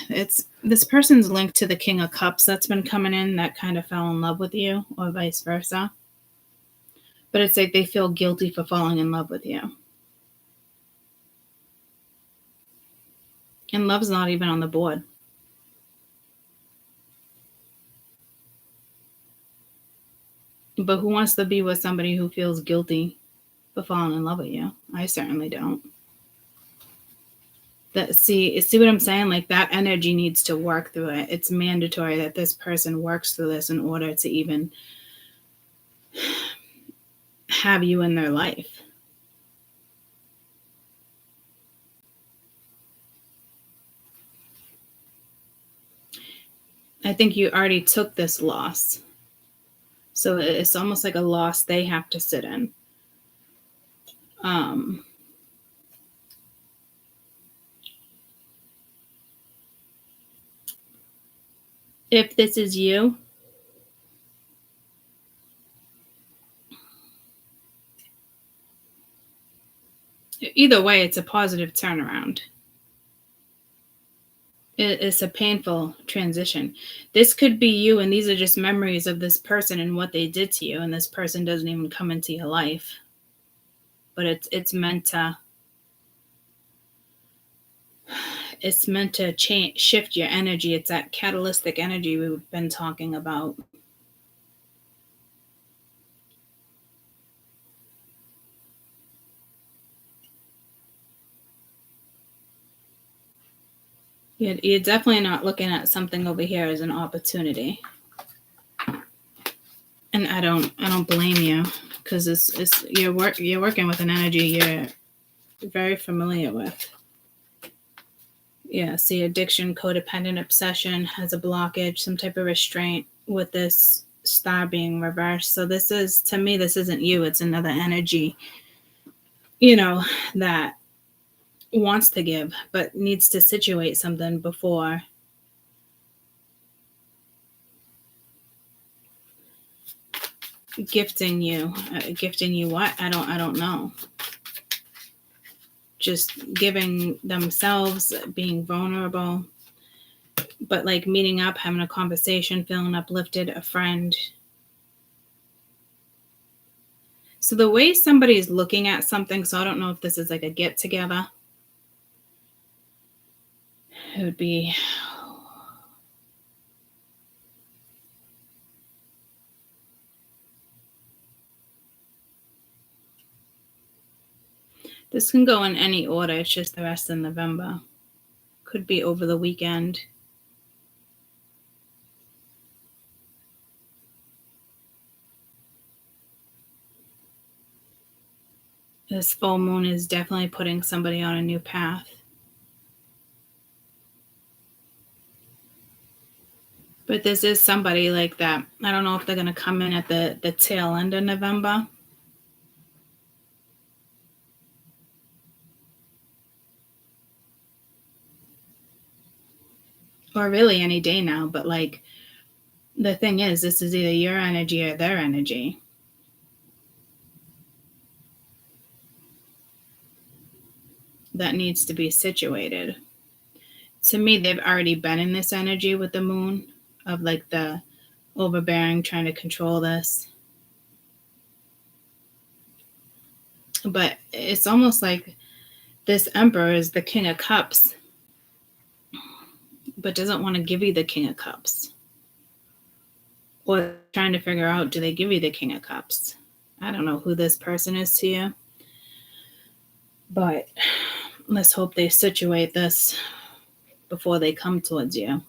It's this person's linked to the King of Cups that's been coming in, that kind of fell in love with you, or vice versa. But it's like they feel guilty for falling in love with you. And love's not even on the board. But who wants to be with somebody who feels guilty for falling in love with you. I certainly don't. See what I'm saying? Like, that energy needs to work through it. It's mandatory that this person works through this in order to even have you in their life. I think you already took this loss. So it's almost like a loss they have to sit in. If this is you, either way, it's a positive turnaround. It's a painful transition. This could be you, and these are just memories of this person and what they did to you, and this person doesn't even come into your life. But it's meant to shift your energy. It's that catalytic energy we've been talking about. You're definitely not looking at something over here as an opportunity. And I don't blame you, because you're working with an energy you're very familiar with. Yeah, see, addiction, codependent, obsession has a blockage, some type of restraint with this star being reversed. So this isn't you. It's another energy, that wants to give, but needs to situate something before gifting you what? I don't know. Just giving themselves, being vulnerable, but like meeting up, having a conversation, feeling uplifted, a friend. So the way somebody's looking at something, so I don't know if this is like a get together. It would be this can go in any order. It's just the rest of November. Could be over the weekend. This full moon is definitely putting somebody on a new path. But this is somebody like that. I don't know if they're going to come in at the tail end of November. Or really any day now. But like, the thing is, this is either your energy or their energy. That needs to be situated. To me, they've already been in this energy with the moon of like the overbearing, trying to control this. But it's almost like this Emperor is the King of Cups, but doesn't want to give you the King of Cups. Or trying to figure out, do they give you the King of Cups? I don't know who this person is to you. But let's hope they situate this before they come towards you.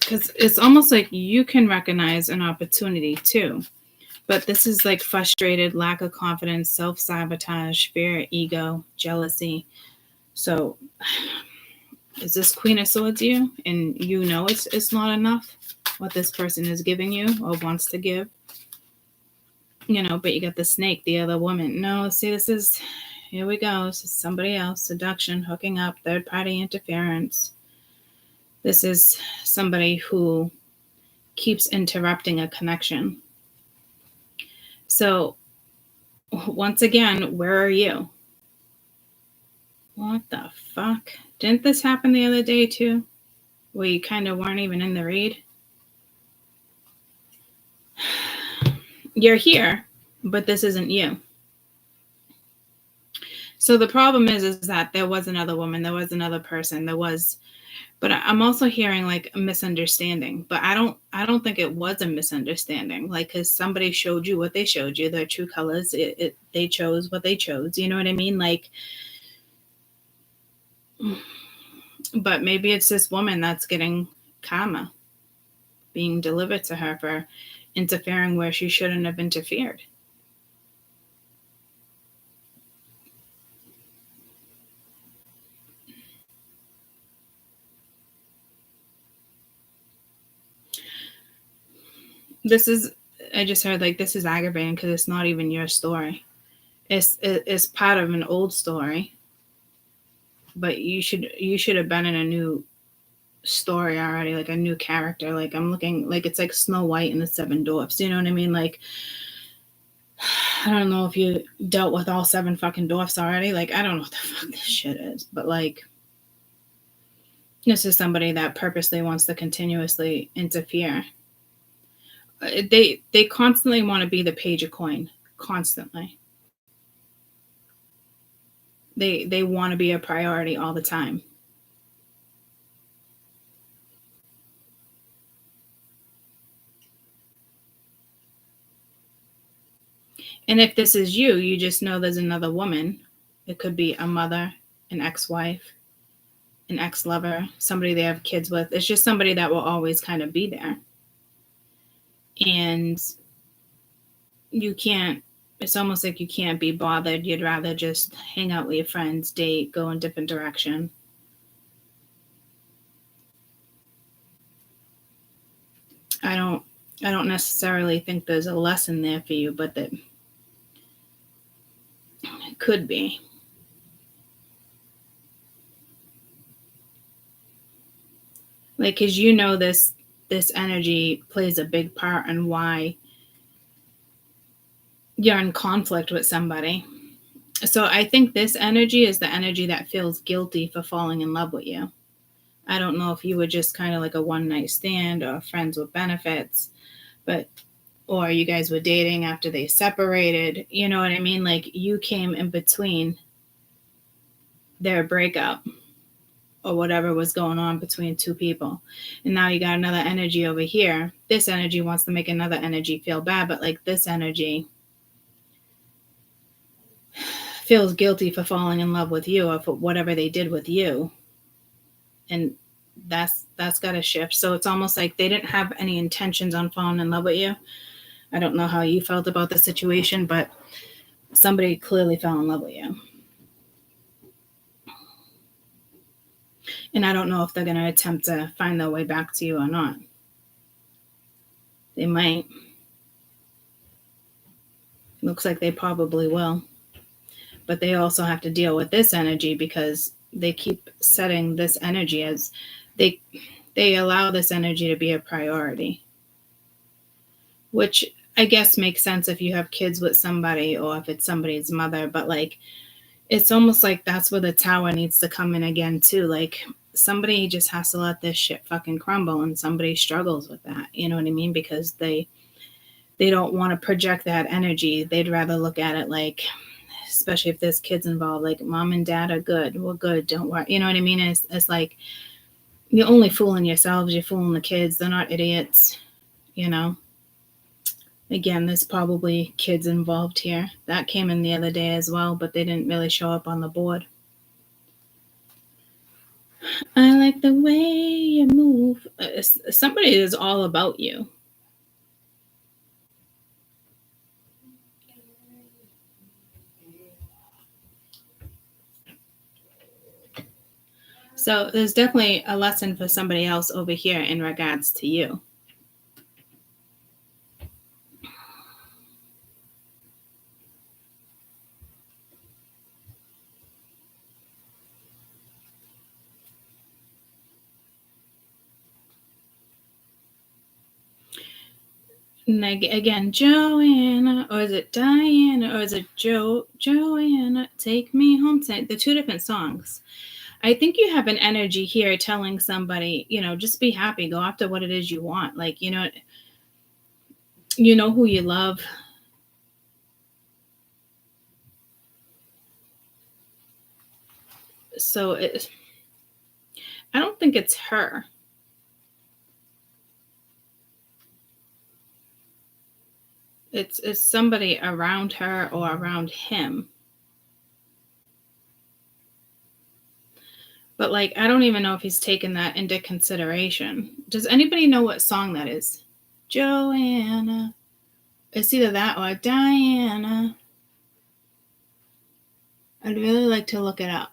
Because it's almost like you can recognize an opportunity too. But this is like frustrated, lack of confidence, self-sabotage, fear, ego, jealousy. So is this Queen of Swords you? And it's not enough what this person is giving you or wants to give. But you got the Snake, the other woman. No, see, here we go. This is somebody else. Seduction, hooking up, third-party interference. This is somebody who keeps interrupting a connection. So, once again, where are you? What the fuck? Didn't this happen the other day too? Where you kind of weren't even in the read? You're here, but this isn't you. So the problem is that there was another woman, there was another person, but I'm also hearing like a misunderstanding. But I don't think it was a misunderstanding. Like, because somebody showed you what they showed you, their true colors. They chose what they chose. You know what I mean? Like, but maybe it's this woman that's getting karma being delivered to her for interfering where she shouldn't have interfered. This is, I just heard like this is aggravating because it's not even your story. It's part of an old story, but you should have been in a new story already, like a new character. Like I'm looking like it's like Snow White and the Seven Dwarfs. You know what I mean? Like I don't know if you dealt with all seven fucking dwarfs already. Like I don't know what the fuck this shit is, but like this is somebody that purposely wants to continuously interfere. They constantly want to be the page of coin, constantly. They want to be a priority all the time. And if this is you, you just know there's another woman. It could be a mother, an ex-wife, an ex-lover, somebody they have kids with. It's just somebody that will always kind of be there. And you can't, it's almost like you can't be bothered. You'd rather just hang out with your friends, date, go in a different direction. I don't necessarily think there's a lesson there for you, but that it could be. Like, because you know this energy plays a big part in why you're in conflict with somebody. So I think this energy is the energy that feels guilty for falling in love with you. I don't know if you were just kind of like a one night stand or friends with benefits, or you guys were dating after they separated. You know what I mean? Like you came in between their breakup or whatever was going on between two people. And now you got another energy over here. This energy wants to make another energy feel bad, but like this energy feels guilty for falling in love with you or for whatever they did with you. And that's got to shift. So it's almost like they didn't have any intentions on falling in love with you. I don't know how you felt about the situation, but somebody clearly fell in love with you. And I don't know if they're going to attempt to find their way back to you or not. They might. Looks like they probably will. But they also have to deal with this energy because they keep setting this energy as they allow this energy to be a priority. Which I guess makes sense if you have kids with somebody or if it's somebody's mother. But like, it's almost like that's where the tower needs to come in again too. Like somebody just has to let this shit fucking crumble, and somebody struggles with that. You know what I mean? Because they don't want to project that energy. They'd rather look at it like, especially if there's kids involved, like mom and dad are good. We're good. Don't worry. You know what I mean? It's like you're only fooling yourselves. You're fooling the kids. They're not idiots. You know? Again, there's probably kids involved here. That came in the other day as well, but they didn't really show up on the board. I like the way you move. Somebody is all about you. So there's definitely a lesson for somebody else over here in regards to you. And again, Joanna, or is it Diana, or is it Joanna, take me home tonight. The two different songs. I think you have an energy here telling somebody, you know, just be happy, go after what it is you want. Like, you know who you love. So I don't think it's her. It's somebody around her or around him. But like, I don't even know if he's taken that into consideration. Does anybody know what song that is? Joanna. It's either that or Diana. I'd really like to look it up.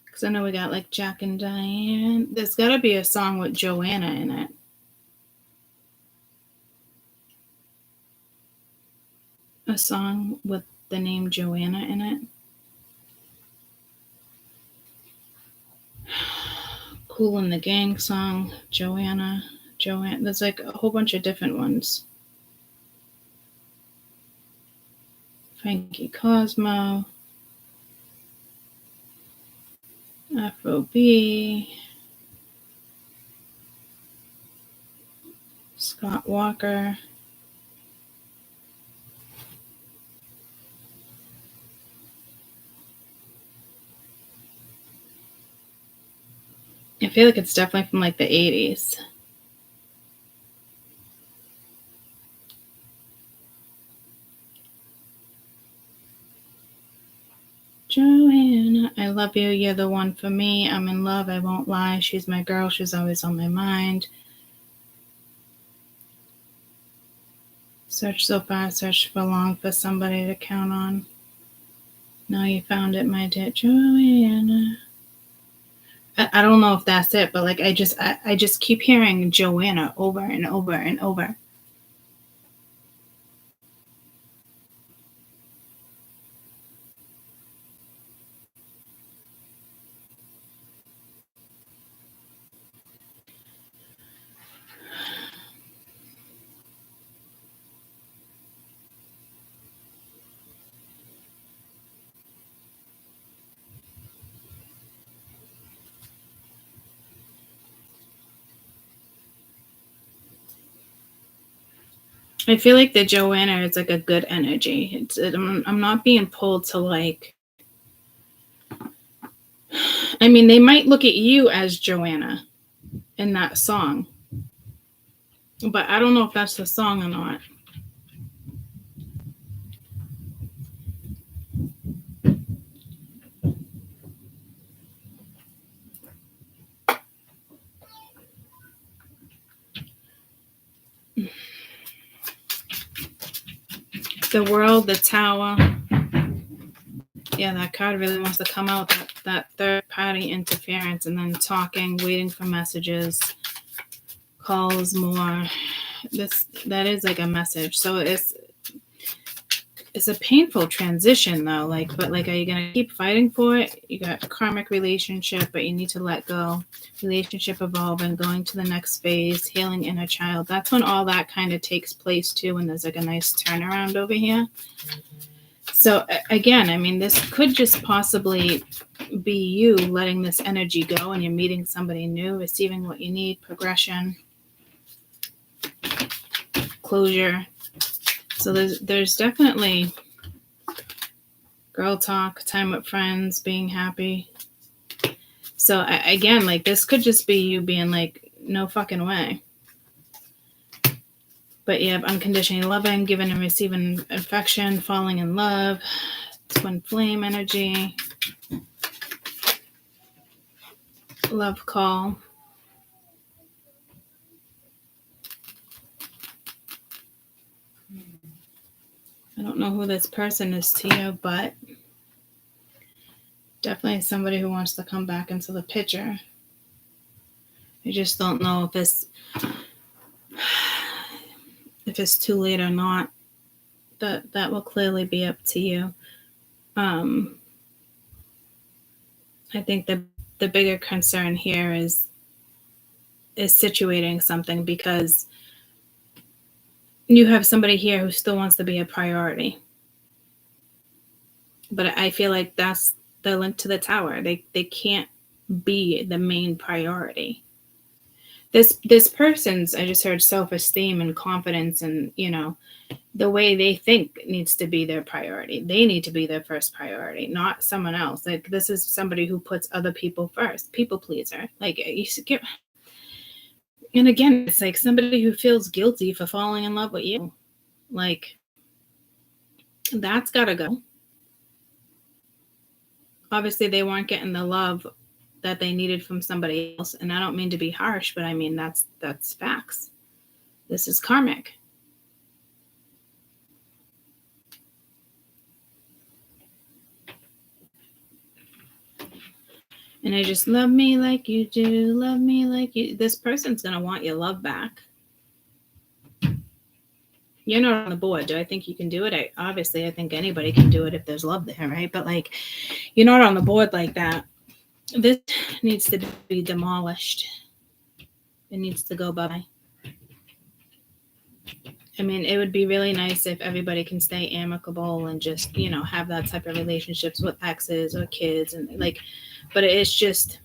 Because I know we got like Jack and Diane. There's got to be a song with Joanna in it. A song with the name Joanna in it. Kool and the Gang song, Joanna. There's like a whole bunch of different ones. Frankie Cosmo. Afrobeat. Scott Walker. I feel like it's definitely from like the 80s. Joanna, I love you. You're the one for me. I'm in love. I won't lie. She's my girl. She's always on my mind. Search so far, search for long for somebody to count on. Now you found it, my dear Joanna. I don't know if that's it, but like I just keep hearing Joanna over and over and over. I feel like the Joanna is like a good energy. I'm not being pulled to like. I mean, they might look at you as Joanna in that song, but I don't know if that's the song or not. The World, the Tower. Yeah, that card really wants to come out, that third party interference, and then talking, waiting for messages, calls more. That is like a message. So it's a painful transition though. But are you gonna keep fighting for it? You got a karmic relationship, but you need to let go. Relationship evolving, going to the next phase, healing inner child. That's when all that kind of takes place too, when there's like a nice turnaround over here. So again, I mean, this could just possibly be you letting this energy go and you're meeting somebody new, receiving what you need, progression, closure. So there's definitely girl talk, time with friends, being happy. So again, like this could just be you being like, no fucking way. But you have unconditionally loving, giving and receiving affection, falling in love, twin flame energy, love call. I don't know who this person is to you, but definitely somebody who wants to come back into the picture. I just don't know if it's too late or not. That will clearly be up to you. I think the bigger concern here is situating something, because you have somebody here who still wants to be a priority. But I feel like that's They're linked to the Tower. They can't be the main priority. This person's, I just heard, self-esteem and confidence, and the way they think needs to be their priority. They need to be their first priority, not someone else. Like, this is somebody who puts other people first. People pleaser. Like, you should get. And again, it's like somebody who feels guilty for falling in love with you. Like, that's gotta go. Obviously, they weren't getting the love that they needed from somebody else. And I don't mean to be harsh, but I mean, that's facts. This is karmic. And I just, love me like you do, love me like you. This person's going to want your love back. You're not on the board. Do I think you can do it? Obviously, I think anybody can do it if there's love there, right? But like, you're not on the board like that. This needs to be demolished. It needs to go bye-bye. I mean, it would be really nice if everybody can stay amicable and just, have that type of relationships with exes or kids, and like, but it's just,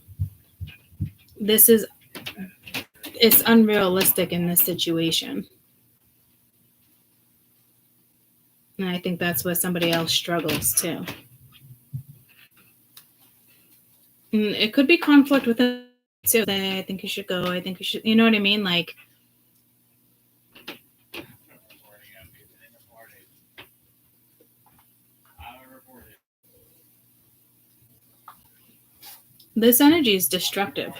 it's unrealistic in this situation. And I think that's where somebody else struggles too. And it could be conflict with it too. I think you should go. I think you should, you know what I mean? Like, this energy is destructive.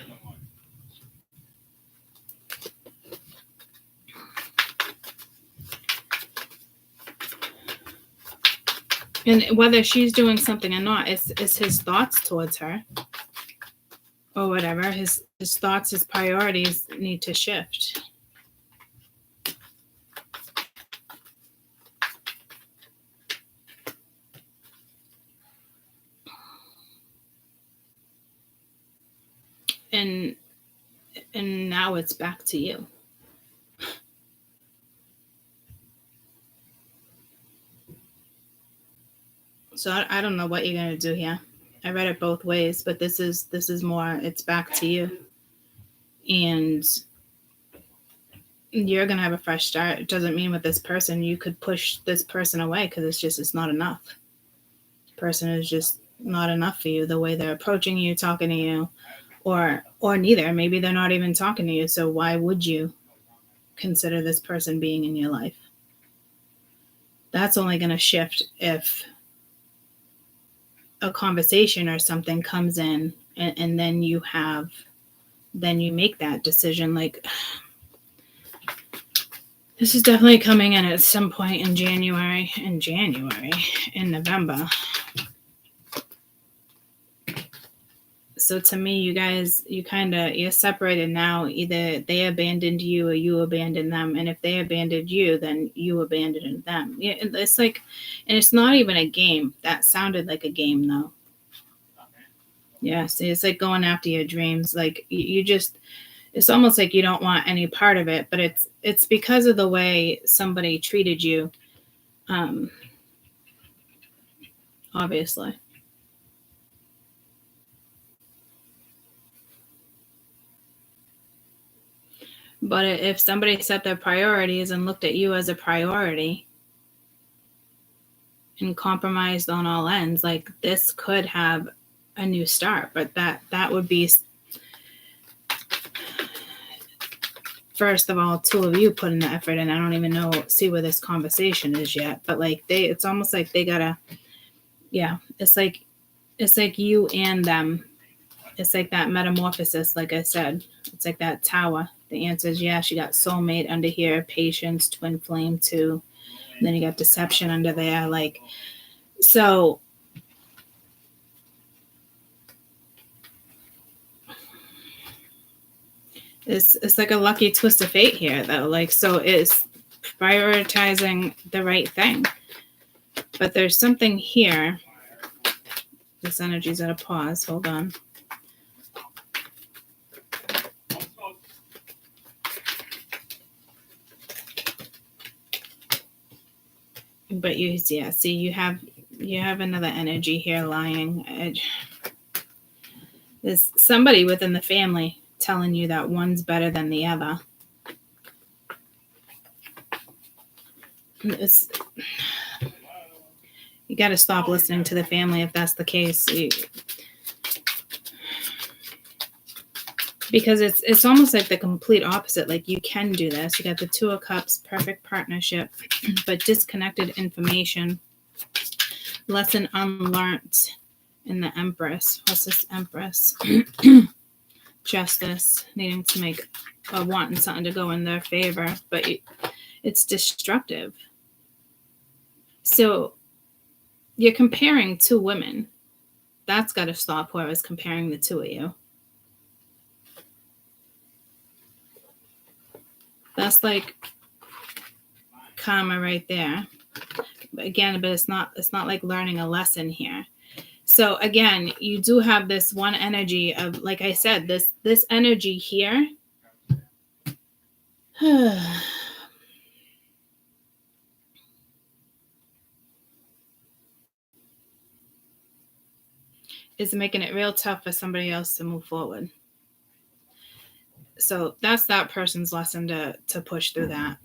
And whether she's doing something or not, it's his thoughts towards her or whatever. His thoughts, his priorities need to shift. And now it's back to you. So I don't know what you're gonna do here. I read it both ways, but this is more, it's back to you. And you're gonna have a fresh start. It doesn't mean with this person you could push this person away, because it's not enough. This person is just not enough for you, the way they're approaching you, talking to you, or neither. Maybe they're not even talking to you, so why would you consider this person being in your life? That's only going to shift if a conversation or something comes in, and then you make that decision. Like, this is definitely coming in at some point in January, in November. So to me, you guys, you're separated now. Either they abandoned you or you abandoned them. And if they abandoned you, then you abandoned them. It's like, and it's not even a game. That sounded like a game though. Yeah, see, it's like going after your dreams. Like you just, it's almost like you don't want any part of it, but it's because of the way somebody treated you. Obviously. But if somebody set their priorities and looked at you as a priority and compromised on all ends, like, this could have a new start. But that would be, first of all, two of you putting the effort in. I don't even see where this conversation is yet. But like it's almost like they gotta, yeah, it's like you and them. It's like that metamorphosis, like I said. It's like that tower. The answer is yeah, she got soulmate under here, patience, twin flame too. And then you got deception under there. Like, so it's like a lucky twist of fate here though. Like, so it's prioritizing the right thing. But there's something here. This energy's at a pause. Hold on. But see, you have You have another energy here lying. There's somebody within the family telling you that one's better than the other. You got to stop listening to the family if that's the case. Because it's almost like the complete opposite. Like, you can do this. You got the Two of Cups, perfect partnership, but disconnected information. Lesson unlearned in the Empress. What's this Empress? Justice, needing to make or wanting something to go in their favor, but it's destructive. So you're comparing two women. That's got to stop, whoever's comparing the two of you. That's like karma right there. But again, but it's not like learning a lesson here. So again, you do have this one energy of, like I said, this energy here. Is making it real tough for somebody else to move forward. So that's that person's lesson to push through that.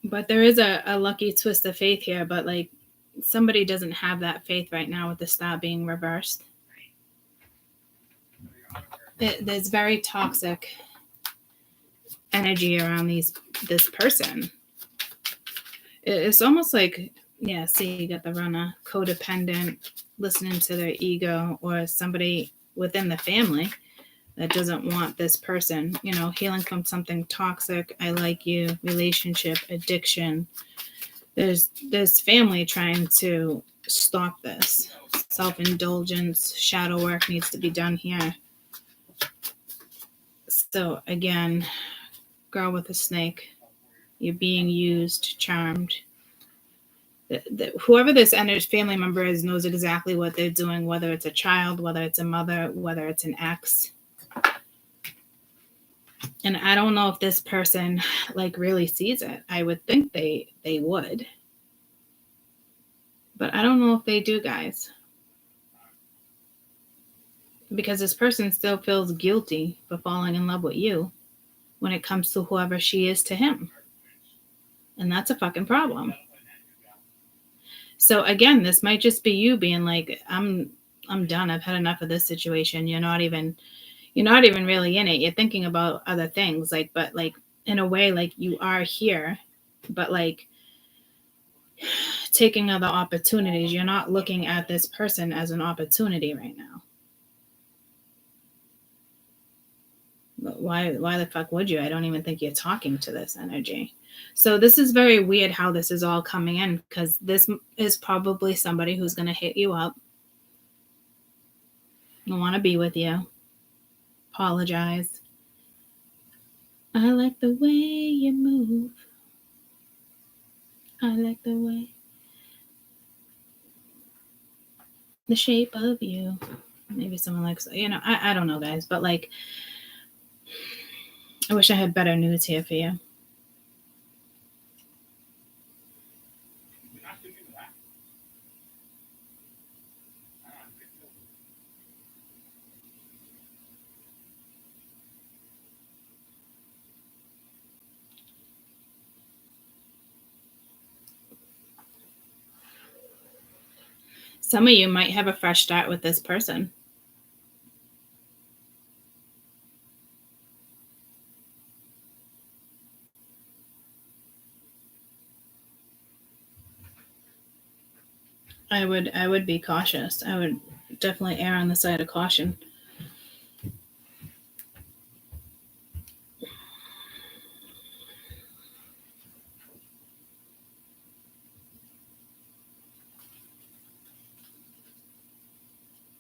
But there is a lucky twist of faith here, but like somebody doesn't have that faith right now with the star being reversed. There's very toxic energy around this person. It's almost like, yeah, see, you got the runner, codependent, listening to their ego, or somebody within the family that doesn't want this person, healing from something toxic, I like you, relationship, addiction. There's family trying to stop this. Self-indulgence, shadow work needs to be done here. So again, girl with a snake, you're being used, charmed. Whoever this family member is knows exactly what they're doing, whether it's a child, whether it's a mother, whether it's an ex. And I don't know if this person like really sees it. I would think they would. But I don't know if they do, guys. Because this person still feels guilty for falling in love with you when it comes to whoever she is to him. And that's a fucking problem. So again, this might just be you being like, I'm done. I've had enough of this situation. You're not even really in it. You're thinking about other things, but in a way, like you are here, but like taking other opportunities. You're not looking at this person as an opportunity right now. But why the fuck would you? I don't even think you're talking to this energy. So this is very weird how this is all coming in, because this is probably somebody who's going to hit you up. I want to be with you. Apologize. I like the way you move. I like the way. The shape of you. Maybe someone likes, I don't know, guys, but like, I wish I had better news here for you. Some of you might have a fresh start with this person. I would be cautious. I would definitely err on the side of caution.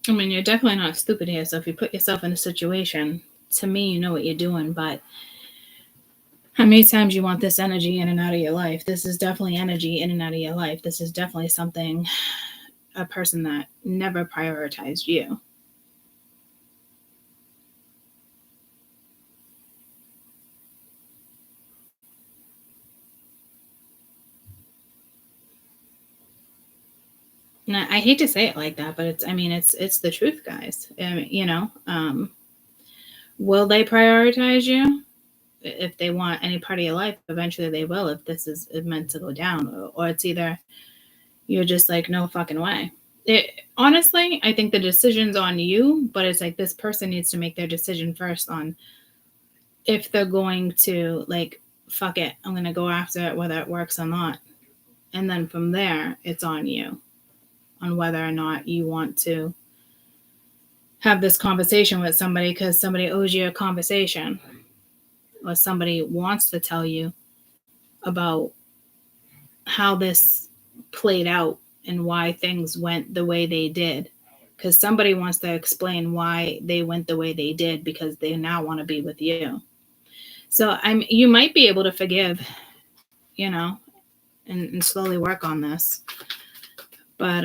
I mean, you're definitely not stupid here. So if you put yourself in a situation, to me, you know what you're doing. But how many times you want this energy in and out of your life? This is definitely energy in and out of your life. This is definitely something, a person that never prioritized you. I hate to say it like that, but it's the truth, guys. Will they prioritize you? If they want any part of your life, eventually they will, if this is meant to go down. Or it's either you're just like, no fucking way. Honestly, I think the decision's on you, but it's like this person needs to make their decision first on if they're going to, like, fuck it, I'm going to go after it, whether it works or not. And then from there, it's on you, on whether or not you want to have this conversation with somebody because somebody owes you a conversation, or somebody wants to tell you about how this played out and why things went the way they did. Because somebody wants to explain why they went the way they did because they now want to be with you. So you might be able to forgive, and slowly work on this. But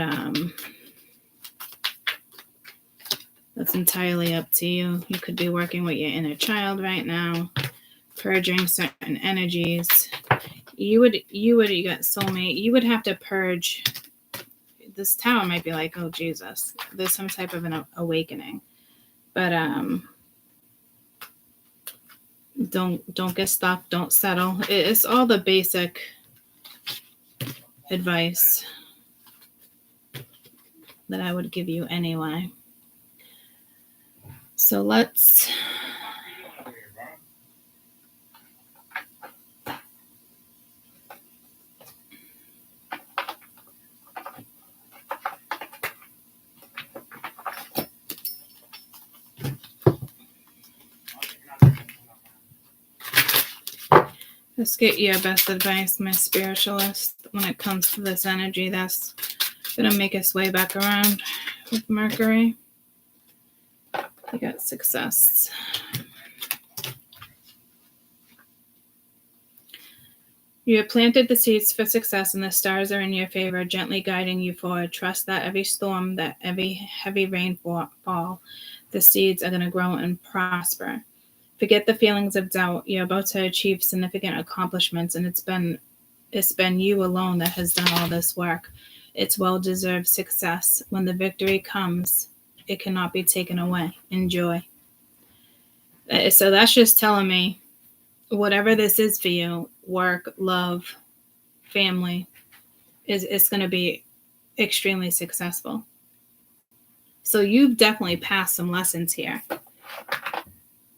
that's entirely up to you. You could be working with your inner child right now, purging certain energies. You got soulmate. You would have to purge. This tower might be like, oh Jesus, there's some type of an awakening. But don't get stuck. Don't settle. It's all the basic advice that I would give you anyway. So let's get your best advice, my spiritualist, when it comes to this energy that's going to make its way back around with Mercury. You got success. You have planted the seeds for success and the stars are in your favor, gently guiding you forward. Trust that every storm, that every heavy rainfall, the seeds are going to grow and prosper. Forget the feelings of doubt. You're about to achieve significant accomplishments, and it's been you alone that has done all this work. It's well-deserved success. When the victory comes, it cannot be taken away. Enjoy. So that's just telling me, whatever this is for you, work, love, family, is going to be extremely successful. So you've definitely passed some lessons here.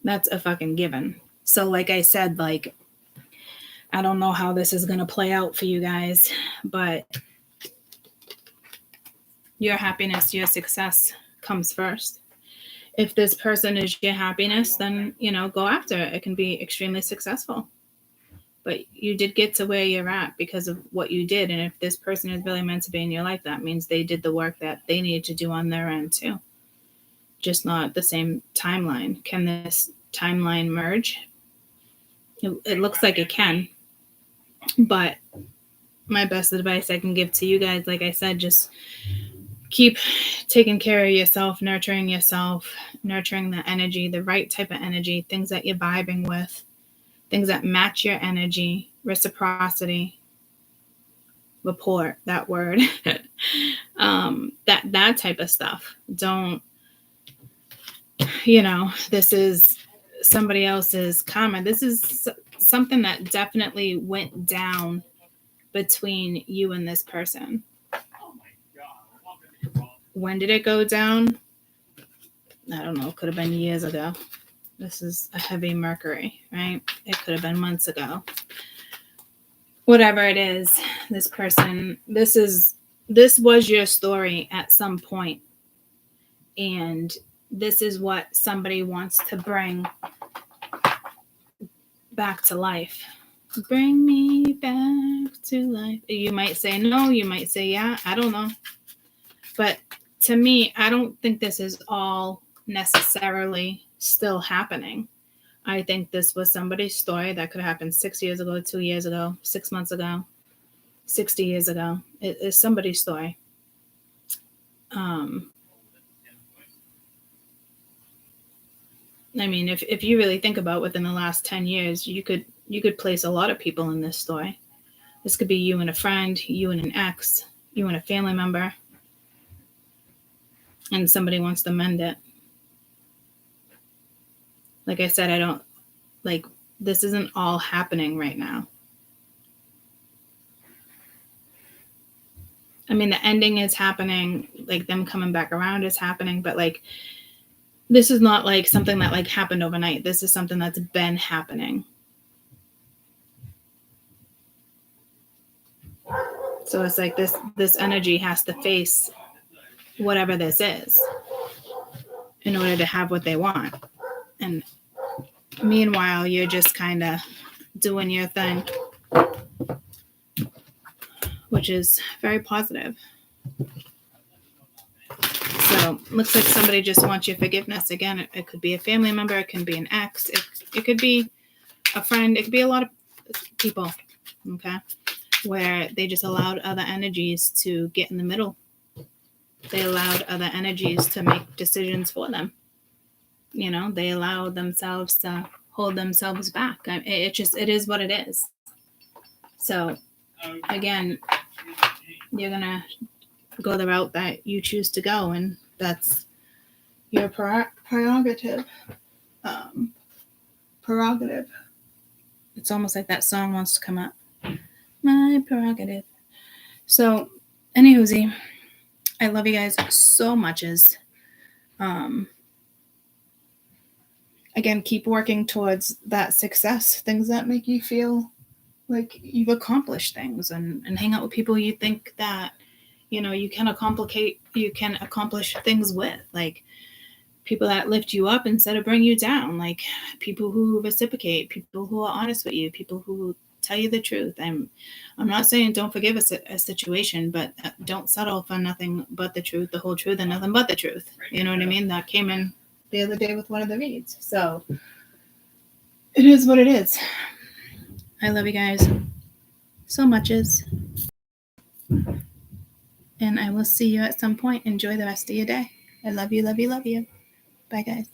That's a fucking given. So like I said, like, I don't know how this is going to play out for you guys, but your happiness, your success comes first. If this person is your happiness, then, go after it. It can be extremely successful. But you did get to where you're at because of what you did. And if this person is really meant to be in your life, that means they did the work that they needed to do on their end too. Just not the same timeline. Can this timeline merge? It looks like it can. But my best advice I can give to you guys, like I said, just keep taking care of yourself, nurturing the energy, the right type of energy, things that you're vibing with, things that match your energy, reciprocity, rapport, that word, that type of stuff. Don't, this is somebody else's karma. This is something that definitely went down between you and this person. When did it go down? I don't know. It could have been years ago. This is a heavy Mercury, right? It could have been months ago. Whatever it is, this person, this was your story at some point. And this is what somebody wants to bring back to life. Bring me back to life. You might say no, you might say yeah, I don't know. But to me, I don't think this is all necessarily still happening. I think this was somebody's story that could have happened 6 years ago, 2 years ago, 6 months ago, 60 years ago. It is somebody's story. If you really think about within the last 10 years, you could place a lot of people in this story. This could be you and a friend, you and an ex, you and a family member. and somebody wants to mend it. Like I said, I don't like this isn't all happening right now. I mean, the ending is happening, like them coming back around is happening, but like this is not like something that like happened overnight. This is something that's been happening. So it's like this energy has to face whatever this is in order to have what they want. And meanwhile, you're just kind of doing your thing, which is very positive. So looks like somebody just wants your forgiveness. Again, it could be a family member, it can be an ex, it could be a friend, it could be a lot of people, okay, where they just allowed other energies to get in the middle. They allowed other energies to make decisions for them. You know, they allowed themselves to hold themselves back. It is what it is. So again, you're gonna go the route that you choose to go, and that's your prerogative. Prerogative. It's almost like that song wants to come up. My prerogative. So, anywhoosie, I love you guys so much. Again, keep working towards that success, things that make you feel like you've accomplished things, and hang out with people you think that, you know, you can accomplish things with, like people that lift you up instead of bring you down, like people who reciprocate, people who are honest with you, people who tell you the truth. I'm not saying don't forgive a situation, but don't settle for nothing but the truth, the whole truth, and nothing but the truth. You know what I mean? That came in the other day with one of the reads. So it is what it is. I love you guys so much. And I will see you at some point. Enjoy the rest of your day. I love you, love you, love you. Bye, guys.